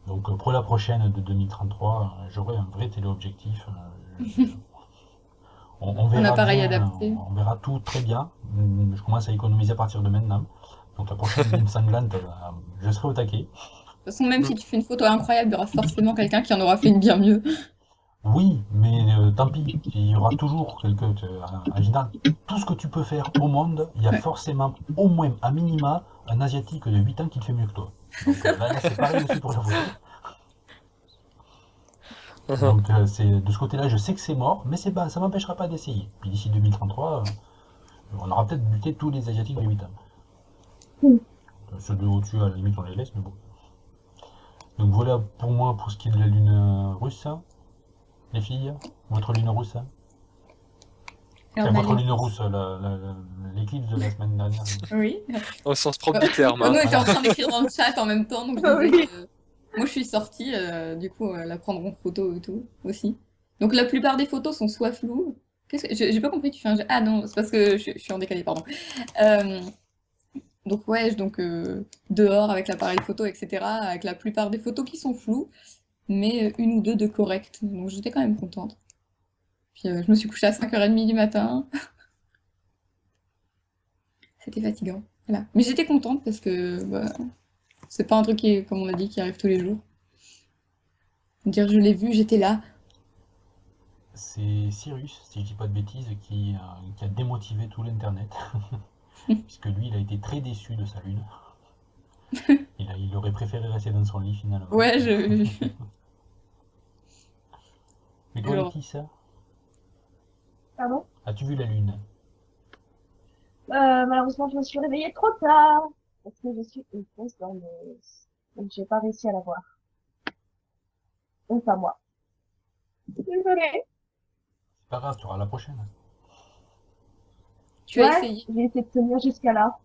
Donc pour la prochaine de 2033, j'aurai un vrai téléobjectif. On Un verra appareil bien, adapté. on verra tout très bien. Je commence à économiser à partir de maintenant. Donc la prochaine lune sanglante, je serai au taquet. De toute façon, même si tu fais une photo incroyable, il y aura forcément quelqu'un qui en aura fait une bien mieux. Oui, mais tant pis, il y aura toujours quelqu'un. En général, tout ce que tu peux faire au monde, il y a Ouais. forcément, au moins, à minima, un Asiatique de 8 ans qui le fait mieux que toi. Donc là, c'est pareil aussi pour la photo. Donc de ce côté-là, je sais que c'est mort, mais ça m'empêchera pas d'essayer. Puis d'ici 2033, on aura peut-être buté tous les Asiatiques de 8 ans. Mm. Ceux de au-dessus, à la limite, on les laisse, mais bon. Donc voilà pour moi, pour ce qui est de la lune russe, hein, les filles. Votre lune russe. Hein. Alors, Enfin, on a votre les- lune rousse, l'éclipse de la semaine dernière. Oui. Au sens propre du terme, Ono hein. était en train d'écrire dans le chat en même temps, donc je Ah disais oui. que moi je suis sortie, du coup, la prendre en photo et tout, aussi. Donc la plupart des photos sont soit floues. Qu'est-ce que... J'ai pas compris, tu fais un... Ah non, c'est parce que je suis en décalé, pardon. Euh, donc ouais, dehors avec l'appareil photo, etc., avec la plupart des photos qui sont floues, mais une ou deux de correctes. Donc j'étais quand même contente. Puis je me suis couchée à 5h30 du matin. C'était fatigant. Voilà. Mais j'étais contente parce que bah, c'est pas un truc qui, comme on a dit, qui arrive tous les jours. Dire je l'ai vu, j'étais là. C'est Cyrus, si je dis pas de bêtises, qui a démotivé tout l'internet. Puisque lui, il a été très déçu de sa lune. Il aurait préféré rester dans son lit finalement. Ouais, Mais toi, Alors, Laetitia, Pardon? as-tu vu la lune? Malheureusement, je me suis réveillée trop tard. Parce que je suis une grosse dormeuse. Donc, j'ai pas réussi à la voir. Donc, pas moi. Désolée. C'est pas grave, tu auras la prochaine. Tu as Ouais, essayé. j'ai essayé de tenir jusqu'à là.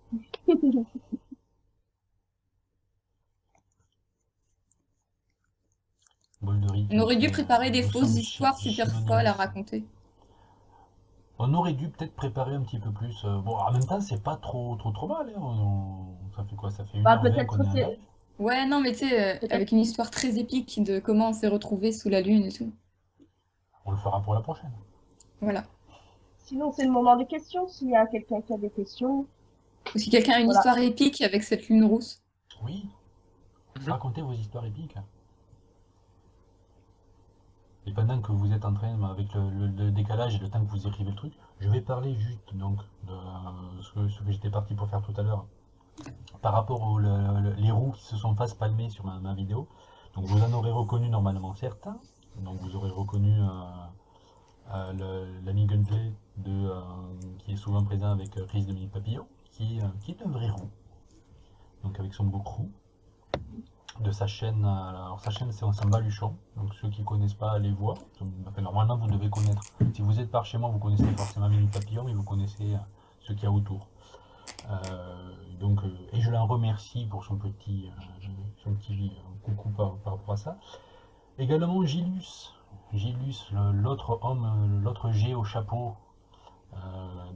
Boldery On qui aurait dû fait préparer des nous sommes fausses histoires super folles à Shinoniris. raconter. On aurait dû peut-être préparer un petit peu plus. Bon, en même temps, c'est pas trop mal, hein. Ça fait quoi? Ça fait Bah, 1h20 qu'on peut-être est en c'est, live. Ouais, non, mais tu sais, peut-être, avec une histoire très épique de comment on s'est retrouvés sous la lune et tout. On le fera pour la prochaine. Voilà. sinon c'est le moment des questions. S'il y a quelqu'un qui a des questions, Ou si quelqu'un a une voilà. histoire épique avec cette lune rousse. Oui, Mhm. racontez vos histoires épiques. Et pendant que vous êtes en train, avec le décalage et le temps que vous écrivez le truc, je vais parler juste donc de ce que j'étais parti pour faire tout à l'heure. Par rapport aux les roues qui se sont face palmées sur ma vidéo. Donc vous en aurez reconnu normalement certains. Donc vous aurez reconnu l'ami Gunplay qui est souvent présent avec Chris de Mini Papillon, qui est un vrai roux. Donc avec son beau crew. De sa chaîne, alors sa chaîne c'est en baluchon, donc ceux qui connaissent pas allez voir. Enfin, normalement vous devez connaître. Si vous êtes par chez moi, vous connaissez forcément Mini Papillon, mais vous connaissez ce qu'il y a autour. Et je l'en remercie pour son petit coucou par rapport à ça. Également Gilus, l'autre homme, l'autre G au chapeau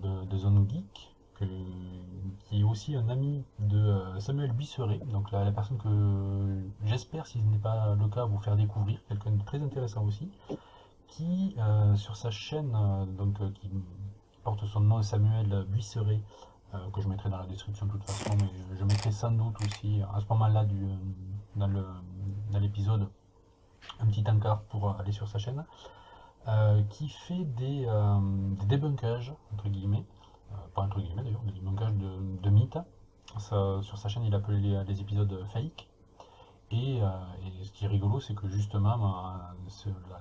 de Zone Geek, qui est aussi un ami de Samuel Buisseret, donc la personne que j'espère, si ce n'est pas le cas, vous faire découvrir, quelqu'un de très intéressant aussi, qui sur sa chaîne, qui porte son nom Samuel Buisseret, que je mettrai dans la description de toute façon, mais je mettrai sans doute aussi à ce moment-là dans l'épisode un petit encart pour aller sur sa chaîne, qui fait des débunkages, entre guillemets, pas entre guillemets d'ailleurs, des débunkages de mythes. Sur sa chaîne, il appelait les épisodes fake. Et ce qui est rigolo, c'est que justement,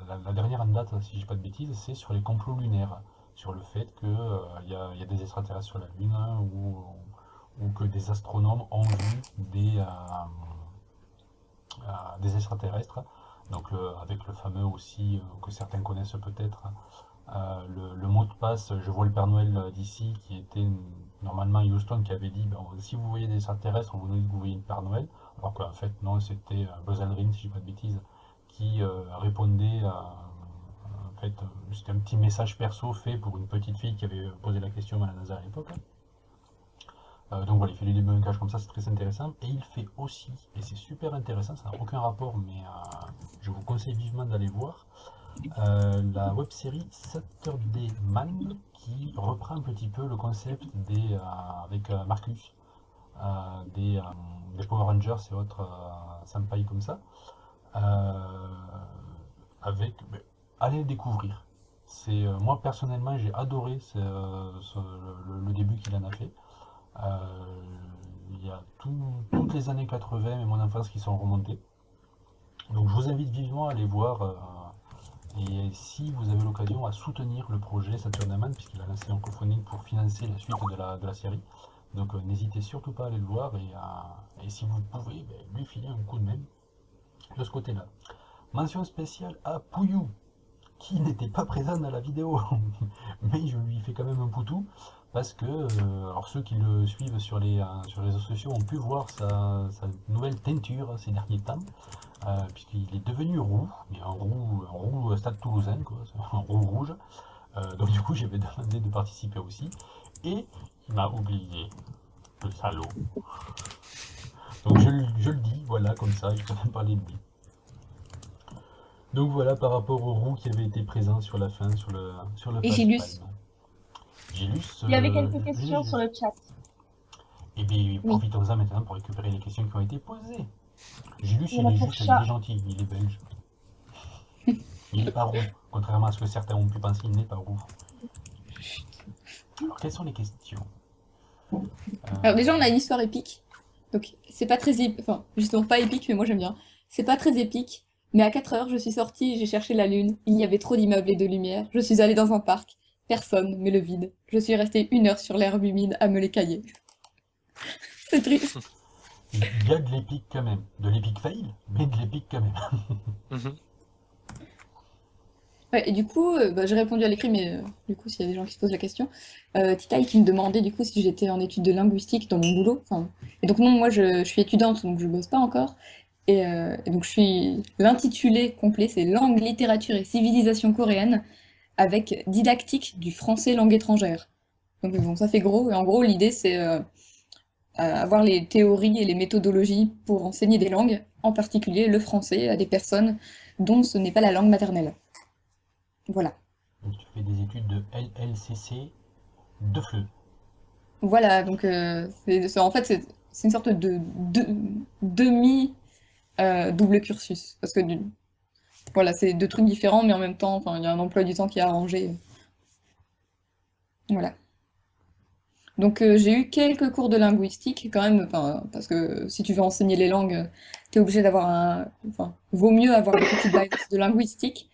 la dernière en date, si je dis pas de bêtises, c'est sur les complots lunaires, sur le fait qu'il y a des extraterrestres sur la Lune, ou que des astronomes ont vu des extraterrestres. Donc avec le fameux aussi, que certains connaissent peut-être, le mot de passe je vois le Père Noël d'ici, qui était normalement Houston, qui avait dit ben, si vous voyez des extraterrestres, vous nous dites que vous voyez le Père Noël, alors qu'en fait non, c'était Buzz Aldrin, si je dis pas de bêtises, qui répondait en fait, c'était un petit message perso fait pour une petite fille qui avait posé la question à la NASA à l'époque. Donc voilà, il fait des débunkages comme ça, c'est très intéressant. Et il fait aussi, et c'est super intéressant, ça n'a aucun rapport, mais je vous conseille vivement d'aller voir, la web-série Saturday Man, qui reprend un petit peu le concept avec Marcus, des Power Rangers et autres senpai comme ça. Euh, Allez le découvrir. Moi personnellement, j'ai adoré le début qu'il en a fait. Euh, il y a toutes les années 80 et mon enfance qui sont remontées. Donc je vous invite vivement à aller voir. Et si vous avez l'occasion, à soutenir le projet Saturday Man, puisqu'il a lancé un crowdfunding pour financer la suite de la série. Donc n'hésitez surtout pas à aller le voir, et si vous pouvez, ben, lui filer un coup de main de ce côté-là. Mention spéciale à Pouillou, qui n'était pas présent dans la vidéo, mais je lui fais quand même un poutou, parce que alors ceux qui le suivent sur les réseaux sociaux ont pu voir sa nouvelle teinture ces derniers temps, puisqu'il est devenu roux, mais un roux stade toulousain, quoi, un roux rouge. Donc du coup, j'avais demandé de participer aussi, et il m'a oublié, le salaud. Donc je le dis, voilà, comme ça, je peux même parler de lui. Donc voilà, par rapport au roux qui avait été présent sur la fin, sur le Et face Gilus. palme. Gilus, Il y avait quelques questions sur le chat. et bien, Oui. profitons-en maintenant pour récupérer les questions qui ont été posées. Gilus, Il y en a pour il chat. est gentil, il est belge. Il n'est pas roux, contrairement à ce que certains ont pu penser, il n'est pas roux. Alors, quelles sont les questions? Alors déjà, on a une histoire épique. Donc, c'est pas très épique, enfin, justement pas épique, mais moi j'aime bien. C'est pas très épique, mais à 4 heures, je suis sortie, j'ai cherché la lune. Il y avait trop d'immeubles et de lumière. Je suis allée dans un parc. Personne, mais le vide. Je suis restée 1 heure sur l'herbe humide à me les cailler. C'est triste. Il y a de l'épique quand même. De l'épique fail, mais de l'épique quand même. Mhm. Ouais, et du coup, bah, j'ai répondu à l'écrit, mais du coup, s'il y a des gens qui se posent la question, Titaï qui me demandait du coup si j'étais en études de linguistique dans mon boulot. Enfin, et donc non, moi je suis étudiante, donc je bosse pas encore. Et donc je suis l'intitulé complet, c'est Langue, littérature et civilisation coréenne avec didactique du français langue étrangère. Donc bon, ça fait gros. Et en gros, l'idée c'est avoir les théories et les méthodologies pour enseigner des langues, en particulier le français, à des personnes dont ce n'est pas la langue maternelle. Voilà. Donc tu fais des études de LLCC de FLE. Voilà, donc en fait c'est une sorte de demi double cursus parce que voilà, c'est deux trucs différents mais en même temps, enfin il y a un emploi du temps qui est arrangé. Voilà. Donc j'ai eu quelques cours de linguistique quand même, enfin parce que si tu veux enseigner les langues, t'es obligé d'avoir enfin vaut mieux avoir une petite base de linguistique,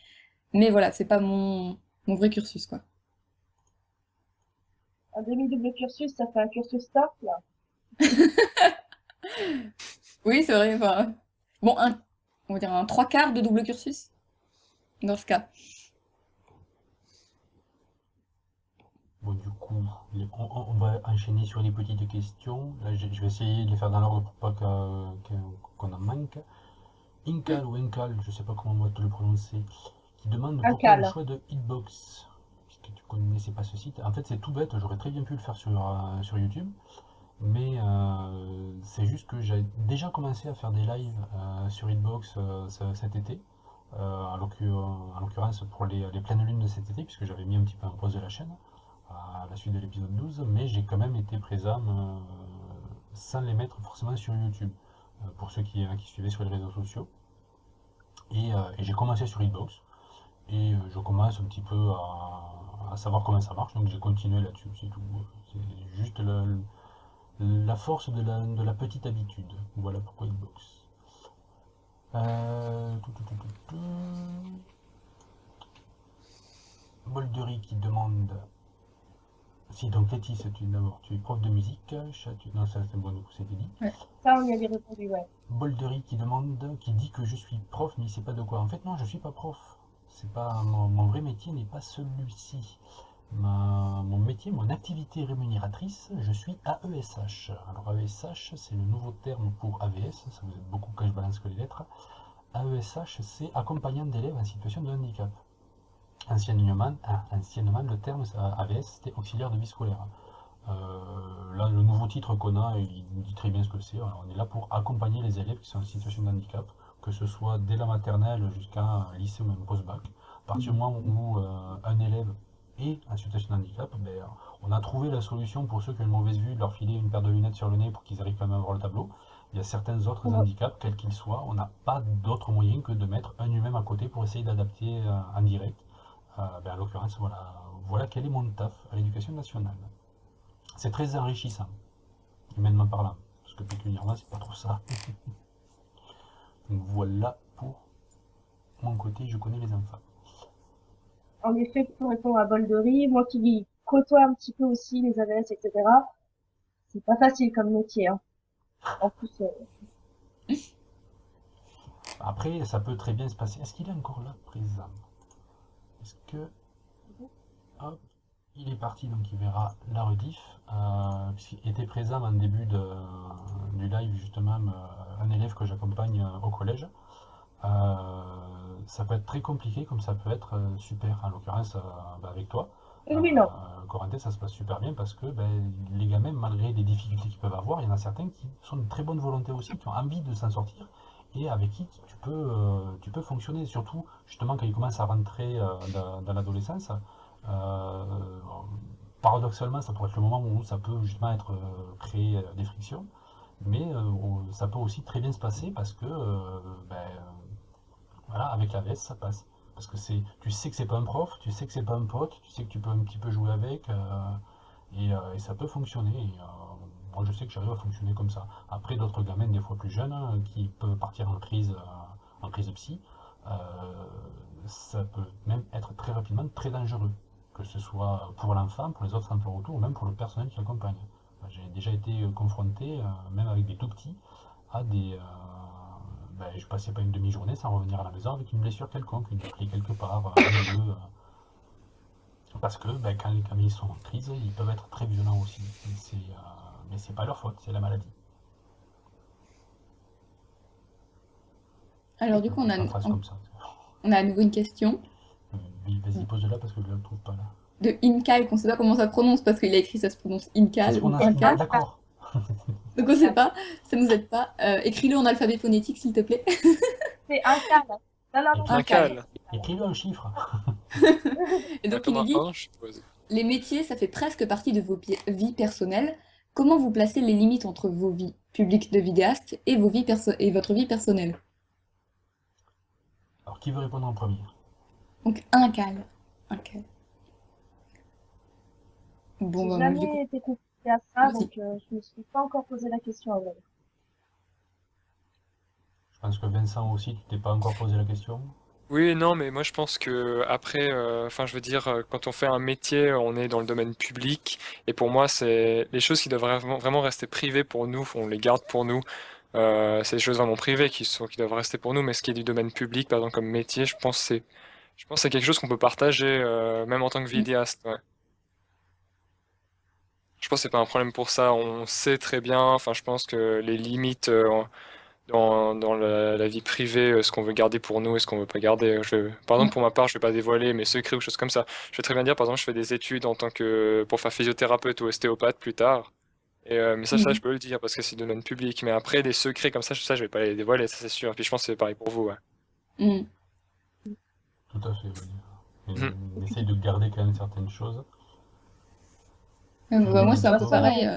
mais voilà, c'est pas mon vrai cursus quoi. Un demi-double cursus, ça fait un cursus start, là. Oui, c'est vrai, enfin bon on va dire un trois quarts de double cursus dans ce cas. Bon, du coup, on va enchaîner sur les petites questions. Là, je vais essayer de les faire dans l'ordre pour pas qu'on en manque. Inkal ou Enkal, je sais pas comment on va te le prononcer, qui demande Un pourquoi le cal. choix de Hitbox, puisque tu connaissais pas ce site. En fait, c'est tout bête, j'aurais très bien pu le faire sur YouTube, mais c'est juste que j'ai déjà commencé à faire des lives sur Hitbox cet été, en l'occurrence pour les pleines lunes de cet été, puisque j'avais mis un petit peu en pause de la chaîne à la suite de l'épisode 12, mais j'ai quand même été présent sans les mettre forcément sur YouTube, pour ceux qui suivaient sur les réseaux sociaux. Et j'ai commencé sur Hitbox, et je commence un petit peu à savoir comment ça marche, donc j'ai continué là-dessus, c'est tout. C'est juste la force de la petite habitude. Voilà pourquoi Hitbox. Tout. Boldery qui demande. Si, donc Letty, d'abord, tu es prof de musique, non, ça c'est bon, du coup, c'était dit. Ouais. Ça, on y avait répondu, ouais. Boldery qui dit que je suis prof, mais il sait pas de quoi. En fait, non, je suis pas prof. C'est pas mon vrai métier n'est pas celui-ci. Mon métier, mon activité rémunératrice, je suis AESH. Alors AESH, c'est le nouveau terme pour AVS, ça vous aide beaucoup quand je balance que les lettres. AESH, c'est accompagnant d'élèves en situation de handicap. Anciennement, le terme AVS, c'était auxiliaire de vie scolaire. Là, le nouveau titre qu'on a, il dit très bien ce que c'est. On est là pour accompagner les élèves qui sont en situation de handicap, que ce soit dès la maternelle jusqu'à un lycée ou même post-bac. À partir du moment où un élève est en situation de handicap, ben, on a trouvé la solution pour ceux qui ont une mauvaise vue, de leur filer une paire de lunettes sur le nez pour qu'ils arrivent quand même à voir le tableau. Il y a certains autres handicaps, quels qu'ils soient, on n'a pas d'autre moyen que de mettre un humain à côté pour essayer d'adapter en direct. Ben, en l'occurrence, voilà quel est mon taf à l'éducation nationale. C'est très enrichissant, humainement parlant, parce que pécuniairement, c'est pas trop ça. Donc voilà pour mon côté, je connais les enfants. En effet, pour répondre à Boldery, moi qui côtoie un petit peu aussi les AVS, etc., c'est pas facile comme métier, hein. En plus, Après, ça peut très bien se passer. Est-ce qu'il est encore là, présent? Est-ce que... Hop, il est parti, donc il verra la rediff. Puisqu'il était présent en début du live, justement, un élève que j'accompagne au collège. Ça peut être très compliqué comme ça peut être super. En l'occurrence, avec toi, oui, non. Corentin, ça se passe super bien parce que ben, les gamins, malgré les difficultés qu'ils peuvent avoir, il y en a certains qui sont de très bonne volonté aussi, qui ont envie de s'en sortir et avec qui tu peux fonctionner. Surtout, justement, quand ils commencent à rentrer dans l'adolescence, euh, paradoxalement, ça pourrait être le moment où ça peut justement être créer des frictions. Mais ça peut aussi très bien se passer parce que ben, voilà, avec la veste, ça passe. Parce que tu sais que c'est pas un prof, tu sais que c'est pas un pote, tu sais que tu peux un petit peu jouer avec, et ça peut fonctionner. Moi, je sais que j'arrive à fonctionner comme ça. Après, d'autres gamins, des fois plus jeunes, qui peuvent partir en crise psy, euh, ça peut même être très rapidement très dangereux. Que ce soit pour l'enfant, pour les autres enfants autour, ou même pour le personnel qui l'accompagne. J'ai déjà été confronté, même avec des tout petits, à je passais pas une demi-journée sans revenir à la maison avec une blessure quelconque, une plaie quelque part, un nœud, parce que quand ils sont en crise, ils peuvent être très violents aussi. Mais c'est pas leur faute, c'est la maladie. Alors du coup, Pas en face comme ça. on a à nouveau une question Vas-y, pose-la parce que je ne le trouve pas là. de Incal, qu'on ne sait pas comment ça prononce parce qu'il a écrit ça se prononce Incal ou Incal. D'accord. Donc on ne sait pas, ça nous aide pas. Écris-le en alphabet phonétique s'il te plaît. C'est un cal. Non, Un cal. Écris-le un chiffre. Et donc Comme il un nous dit, 1, je suppose. les métiers, ça fait presque partie de vos vies personnelles. Comment vous placez les limites entre vos vies publiques de vidéaste et, et votre vie personnelle? Alors, qui veut répondre en premier? Donc un cal. Un cal. Bon, J'ai bah, moi, jamais du coup, été confrontée à ça, Vas-y. donc je me suis pas encore posé la question à vrai dire. Je pense que Vincent aussi, tu t'es pas encore posé la question. Oui, non, mais moi je pense que après, enfin je veux dire, quand on fait un métier, on est dans le domaine public, et pour moi c'est les choses qui doivent vraiment rester privées pour nous, on les garde pour nous. C'est des choses vraiment privées qui doivent rester pour nous, mais ce qui est du domaine public, par exemple comme métier, je pense que c'est quelque chose qu'on peut partager, même en tant que vidéaste. Ouais. Je pense que c'est pas un problème pour ça. On sait très bien. Enfin, je pense que les limites dans la vie privée, ce qu'on veut garder pour nous et ce qu'on veut pas garder. Par exemple, pour ma part, je vais pas dévoiler mes secrets ou choses comme ça. Je vais très bien dire, par exemple, je fais des études en tant que pour faire physiothérapeute ou ostéopathe plus tard. Et, mais ça, je peux le dire parce que c'est domaine public. Mais après, des secrets comme ça, je vais pas les dévoiler, ça c'est sûr. Et puis je pense que c'est pareil pour vous. Ouais. Mm. Tout à fait, oui. Mhm. On essaye de garder quand même certaines choses. Bah, moi, c'est un peu pareil.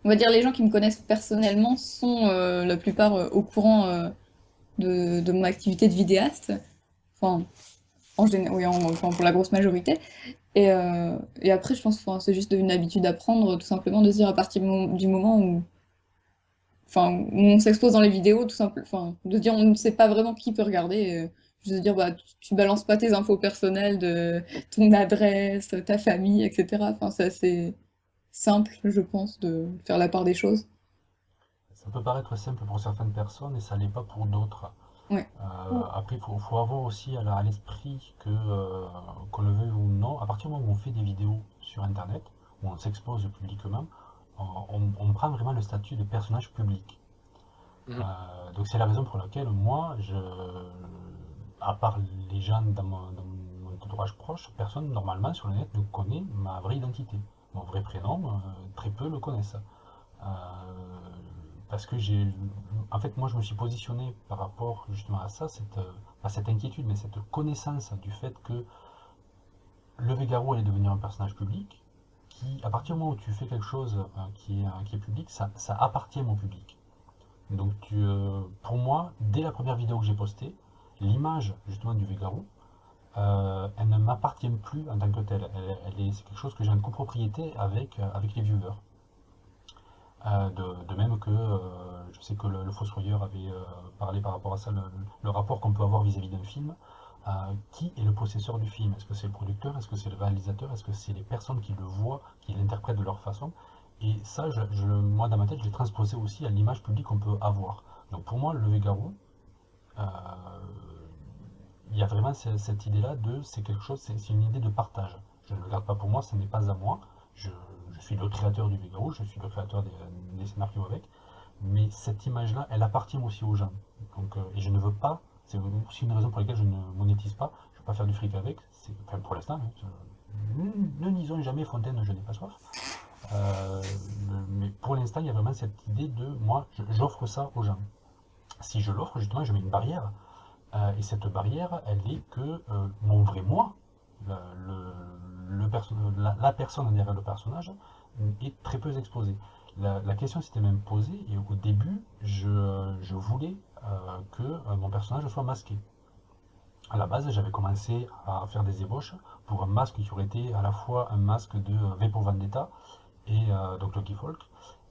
On va dire les gens qui me connaissent personnellement sont la plupart au courant de mon activité de vidéaste. Enfin, oui, enfin, pour la grosse majorité. Et après, je pense que c'est juste une habitude à prendre, tout simplement, de se dire à partir du moment où, enfin, où on s'expose dans les vidéos, tout simplement, enfin, de se dire on ne sait pas vraiment qui peut regarder. Juste de dire, bah, tu balances pas tes infos personnelles de ton adresse, ta famille, etc. Enfin, c'est assez simple, je pense, de faire la part des choses. Ça peut paraître simple pour certaines personnes et ça l'est pas pour d'autres. Ouais. Après, il faut avoir aussi à l'esprit que, qu'on le veuille ou non, à partir du moment où on fait des vidéos sur Internet, où on s'expose publiquement, on prend vraiment le statut de personnage public. Mhm. Donc c'est la raison pour laquelle moi, à part les gens dans mon entourage proche, personne normalement sur le net ne connaît ma vraie identité. Mon vrai prénom, très peu le connaissent. Parce que en fait, moi je me suis positionné par rapport justement à ça, pas cette inquiétude, mais cette connaissance du fait que le Végaro allait devenir un personnage public, qui, à partir du moment où tu fais quelque chose qui est public, ça appartient au public. Donc pour moi, dès la première vidéo que j'ai postée, l'image justement du Végaro, elle ne m'appartient plus en tant que telle. C'est quelque chose que j'ai en copropriété avec les viewers. De même que je sais que le Fossoyeur avait parlé par rapport à ça, le rapport qu'on peut avoir vis-à-vis d'un film. Qui est le possesseur du film? Est-ce que c'est le producteur? Est-ce que c'est le réalisateur? Est-ce que c'est les personnes qui le voient, qui l'interprètent de leur façon? Et ça, moi dans ma tête, je l'ai transposé aussi à l'image publique qu'on peut avoir. Donc pour moi, le Végaro, il y a vraiment cette idée-là c'est quelque chose, c'est une idée de partage. Je ne le garde pas pour moi, ce n'est pas à moi. Je suis le créateur du Végaro, je suis le créateur des scénarios avec, mais cette image-là, elle appartient aussi aux gens. Donc, et je ne veux pas, c'est aussi une raison pour laquelle je ne monétise pas, je ne veux pas faire du fric avec, enfin pour l'instant, ne disons jamais Fontaine, je n'ai pas soif. Mais pour l'instant, il y a vraiment cette idée de, moi, j'offre ça aux gens. Si je l'offre, justement, je mets une barrière, et cette barrière, elle est que mon vrai moi, la personne derrière le personnage, est très peu exposée. La question s'était même posée, et au début, je voulais que mon personnage soit masqué. À la base, j'avais commencé à faire des ébauches pour un masque qui aurait été à la fois un masque de V pour Vendetta, et donc Lucky Folk,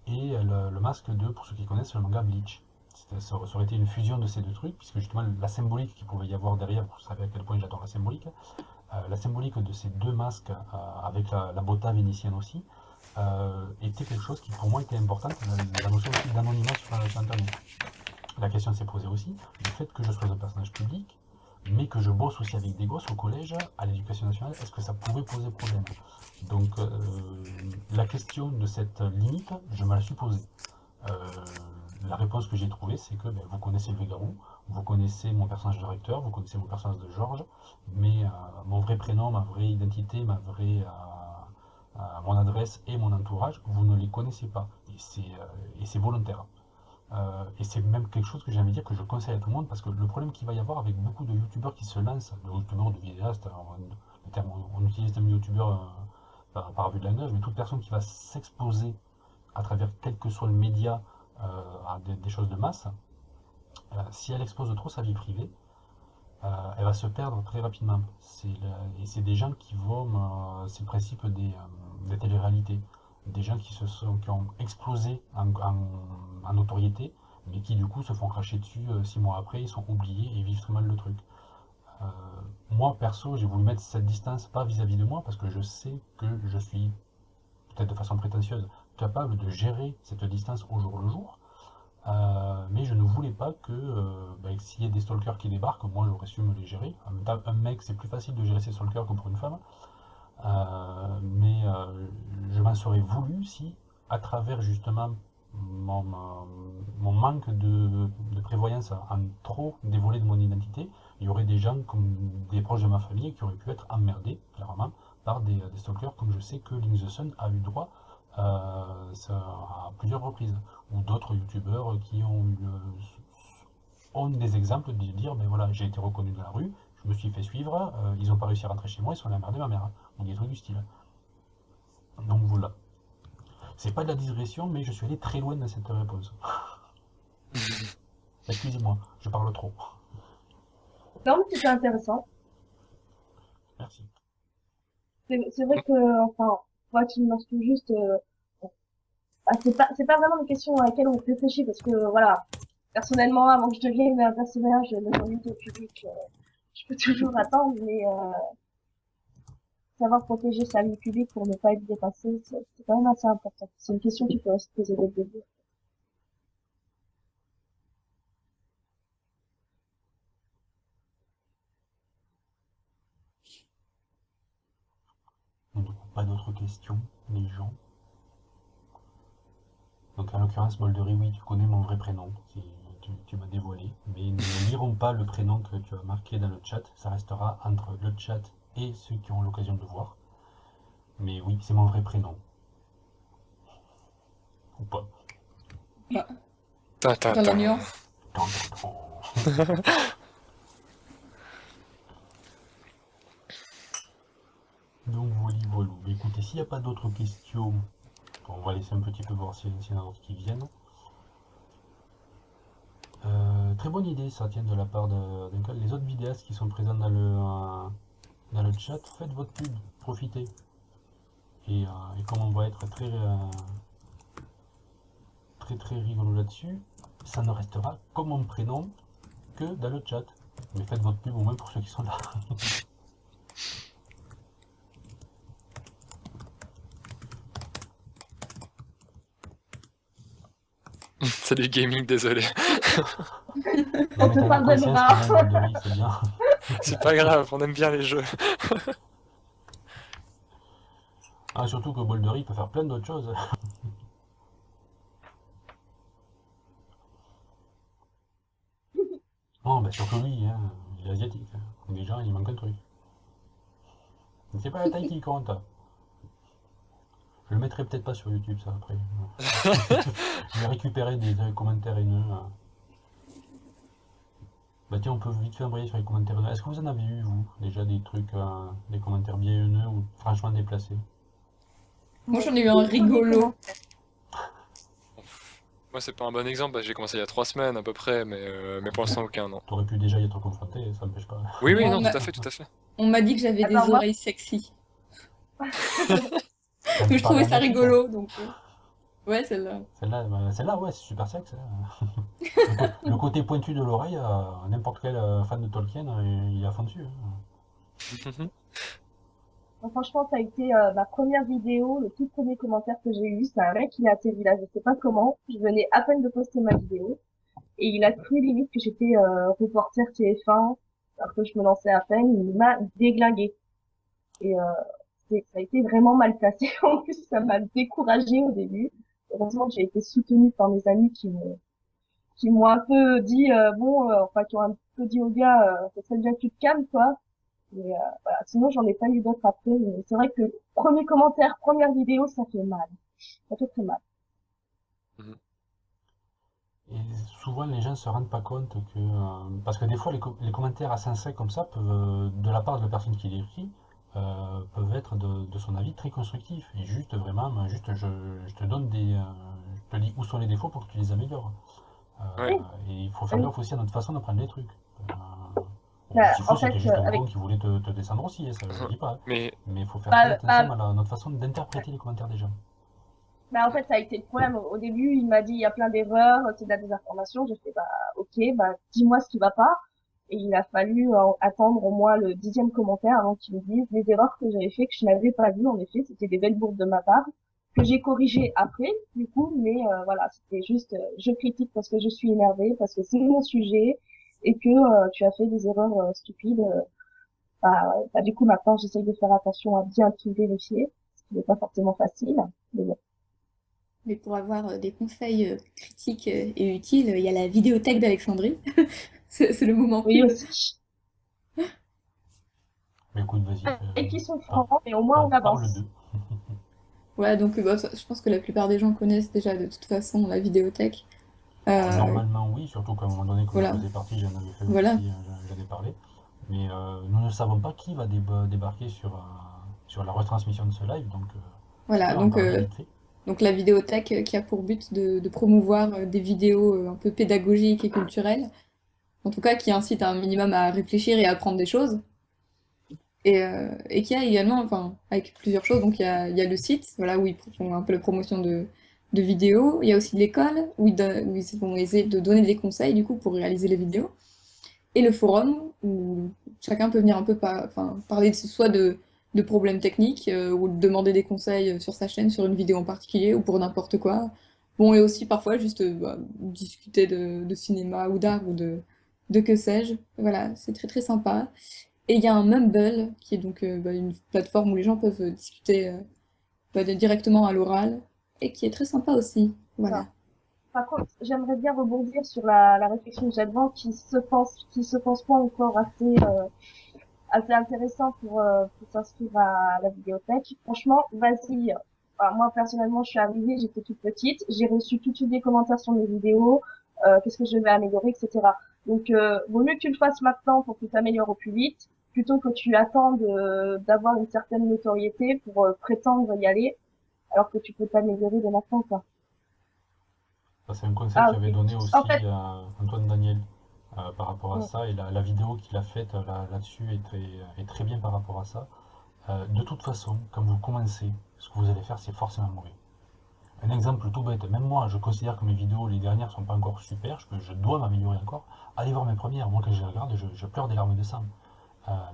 et le masque de, pour ceux qui connaissent, le manga Bleach. Ça aurait été une fusion de ces deux trucs, puisque justement la symbolique qu'il pouvait y avoir derrière, vous savez à quel point j'adore la symbolique de ces deux masques, avec la bota vénitienne aussi, était quelque chose qui pour moi était important, la notion aussi d'anonymat sur Internet. la question s'est posée aussi, le fait que je sois un personnage public, mais que je bosse aussi avec des gosses au collège, à l'éducation nationale, est-ce que ça pouvait poser problème? Donc la question de cette limite, je me la suis posée. Euh, la réponse que j'ai trouvée, c'est que vous connaissez le Végarou, vous connaissez mon personnage de recteur, vous connaissez mon personnage de Georges, mais mon vrai prénom, ma vraie identité, mon adresse et mon entourage, vous ne les connaissez pas. Et c'est volontaire. Et c'est même quelque chose que j'ai envie de dire que je conseille à tout le monde parce que le problème qu'il va y avoir avec beaucoup de youtubeurs qui se lancent, de youtubeurs, de vidéastes, on utilise le terme youtubeur par vue de langage, mais toute personne qui va s'exposer à travers quel que soit le média à des choses de masse, si elle expose trop sa vie privée, elle va se perdre très rapidement. Et c'est des gens qui vont, c'est le principe des téléréalités, des gens qui ont explosé en notoriété, mais qui du coup se font cracher dessus 6 mois après, ils sont oubliés et vivent très mal le truc. Euh, Moi perso, j'ai voulu mettre cette distance, pas vis-à-vis de moi, parce que je sais que je suis, peut-être de façon prétentieuse, capable de gérer cette distance au jour le jour. Mais je ne voulais pas que s'il y a des stalkers qui débarquent, moi j'aurais su me les gérer. En même temps, un mec, c'est plus facile de gérer ses stalkers que pour une femme. Mais je m'en serais voulu si, à travers justement mon manque de prévoyance en trop dévoiler de mon identité, il y aurait des gens comme des proches de ma famille qui auraient pu être emmerdés, clairement, par des stalkers, comme je sais que Link the Sun a eu droit à plusieurs reprises, ou d'autres youtubeurs qui ont des exemples de dire ben voilà, j'ai été reconnu dans la rue, je me suis fait suivre, ils n'ont pas réussi à rentrer chez moi, ils sont allés emmerder ma mère, ou des trucs du style. Donc voilà. C'est pas de la digression, mais je suis allé très loin dans cette réponse. Excusez-moi, je parle trop. Non, mais c'était intéressant. Merci. C'est vrai que, enfin, moi qui me lance tout juste, c'est pas vraiment une question à laquelle on réfléchit parce que, voilà, personnellement, avant que je devienne un personnage de notoriété publique, je peux toujours attendre, mais savoir protéger sa vie publique pour ne pas être dépassé, c'est quand même assez important. C'est une question qui peut se poser dès le début. Donc, pas d'autres questions, les gens. Donc en l'occurrence, Moldery, oui, tu connais mon vrai prénom. Tu m'as dévoilé. Mais nous ne lirons pas le prénom que tu as marqué dans le chat. Ça restera entre le chat et ceux qui ont l'occasion de le voir. Mais oui, c'est mon vrai prénom. Ou pas. Bah, Ta, ta, dans la ta. nuance. Tan, tan, tan. Donc voilà. Mais écoutez, s'il n'y a pas d'autres questions, on va laisser un petit peu voir s'il y en a d'autres qui viennent. Très bonne idée, ça tient de la part d'un les autres vidéastes qui sont présents dans le chat, faites votre pub, profitez. Et comme on va être très rigolo là-dessus, ça ne restera comme mon prénom que dans le chat. Mais faites votre pub au moins pour ceux qui sont là. C'est du gaming, désolé. Non mais te t'as parle une de conscience Nora. quand même, Valdery, c'est bien. C'est pas grave, on aime bien les jeux. Ah, surtout que Boldery peut faire plein d'autres choses. Non, bah surtout lui, hein, il est asiatique. Déjà, il manque un truc. C'est pas la taille qui compte. Je le mettrai peut-être pas sur YouTube, ça, après. Je vais récupérer des commentaires haineux. Bah tiens, on peut vite fait embrayer sur les commentaires haineux. Est-ce que vous en avez eu, vous, déjà des trucs, des commentaires bien haineux ou franchement déplacés? Moi, j'en ai eu un rigolo. Moi, c'est pas un bon exemple, j'ai commencé il y a 3 semaines à peu près, mais pour l'instant, aucun, non. T'aurais pu déjà y être confronté, ça m'empêche pas. Oui, On non, a- tout à fait, tout à fait. On m'a dit que j'avais des Attends, moi- oreilles sexy. T'as Mais dû je trouvais parler ça en Afrique, rigolo, donc... Ouais, celle-là. Celle-là, ouais, c'est super sexe. Le côté pointu de l'oreille, n'importe quel fan de Tolkien, il est à fond dessus. Hein. Donc, franchement, ça a été ma première vidéo, le tout premier commentaire que j'ai eu. C'est un mec qui a atterri là, je sais pas comment. Je venais à peine de poster ma vidéo. et il a cru limite que j'étais reporter TF1, alors que je me lançais à peine, il m'a déglingué. Et ça a été vraiment mal placé. En plus, ça m'a découragée au début. Heureusement que j'ai été soutenue par mes amis qui m'ont un peu dit enfin qui ont un peu dit au gars, ça serait bien que tu te calmes, quoi. Mais voilà, sinon j'en ai pas eu d'autres après. Mais c'est vrai que premier commentaire, première vidéo, ça fait mal. Ça fait très mal. Et souvent, les gens ne se rendent pas compte que... parce que des fois, les commentaires à sens comme ça, peuvent, de la part de la personne qui l'écrit, peuvent être de son avis très constructifs. Et juste, vraiment, juste, je te donne je te dis où sont les défauts pour que tu les améliores. Ouais. Oui, Et il faut faire oui. gaffe aussi à notre façon d'apprendre les trucs. Bah, L'objectif, en c'était fait, juste un avec con qui voulait te descendre aussi, hein, ça je le dis pas. Hein. Mais Mais il faut faire très bah, attention bah, à notre façon d'interpréter les commentaires des gens. bah, en fait, ça a été le problème. Au début, il m'a dit, il y a plein d'erreurs, c'est de la désinformation. J'ai fait, bah, ok, bah, dis-moi ce qui va pas. Et il a fallu attendre au moins le 10e commentaire avant qu'il me dise les erreurs que j'avais fait, que je n'avais pas vues. En effet, c'était des belles bourdes de ma part, que j'ai corrigées après, du coup. Mais voilà, c'était juste, je critique parce que je suis énervée, parce que c'est mon sujet, et que tu as fait des erreurs stupides. Du coup, maintenant, j'essaye de faire attention à bien tout vérifier, ce qui n'est pas forcément facile. Mais bon. Mais pour avoir des conseils critiques et utiles, il y a la vidéothèque d'Alexandrie. C'est le moment Oui, pub. aussi. Mais écoute, vas-y, Et qui sont par- francs, mais au moins on parle avance. d'eux. Ouais, donc bah, je pense que la plupart des gens connaissent déjà de toute façon la vidéothèque. Euh, Normalement, oui, surtout qu'à un moment donné, quand je voilà, faisais partie, j'en avais fait voilà, aussi, j'en ai parlé. Mais nous ne savons pas qui va débarquer sur la retransmission de ce live, donc tu voilà. peux en parler vite fait. Donc la vidéothèque qui a pour but de promouvoir des vidéos un peu pédagogiques et culturelles, en tout cas qui incitent un minimum à réfléchir et à apprendre des choses. Et qui a également, enfin, avec plusieurs choses, donc il y a le site, voilà, où ils font un peu la promotion de vidéos. Il y a aussi l'école, où ils vont essayer de donner des conseils, du coup, pour réaliser les vidéos. Et le forum, où chacun peut venir un peu enfin, parler soit de problèmes techniques, ou de demander des conseils sur sa chaîne, sur une vidéo en particulier, ou pour n'importe quoi. Bon, et aussi parfois juste bah, discuter de cinéma ou d'art, ou de que sais-je. Voilà, c'est très très sympa. Et il y a un Mumble, qui est donc bah, une plateforme où les gens peuvent discuter directement à l'oral, et qui est très sympa aussi. Voilà. Enfin, par contre, j'aimerais bien rebondir sur la réflexion de Jadvan qui se pense pas encore assez intéressant pour s'inscrire à la vidéothèque. Franchement, vas-y. Enfin, moi, personnellement, je suis arrivée, j'étais toute petite, j'ai reçu tout de suite des commentaires sur mes vidéos, qu'est-ce que je vais améliorer, etc. Donc, vaut mieux que tu le fasses maintenant pour que tu t'améliores au plus vite, plutôt que tu attendes d'avoir une certaine notoriété pour prétendre y aller, alors que tu peux t'améliorer dès maintenant, quoi. Ça, c'est un conseil Ah, qu'avait ok. donné En fait, aussi Antoine Daniel par rapport à mm, ça, et la vidéo qu'il a faite là-dessus est très bien par rapport à ça. De toute façon, quand vous commencez, ce que vous allez faire, c'est forcément mauvais. Un exemple tout bête, même moi, je considère que mes vidéos, les dernières, sont pas encore super, je dois m'améliorer encore. Allez voir mes premières, moi quand je les regarde, je pleure des larmes de sang.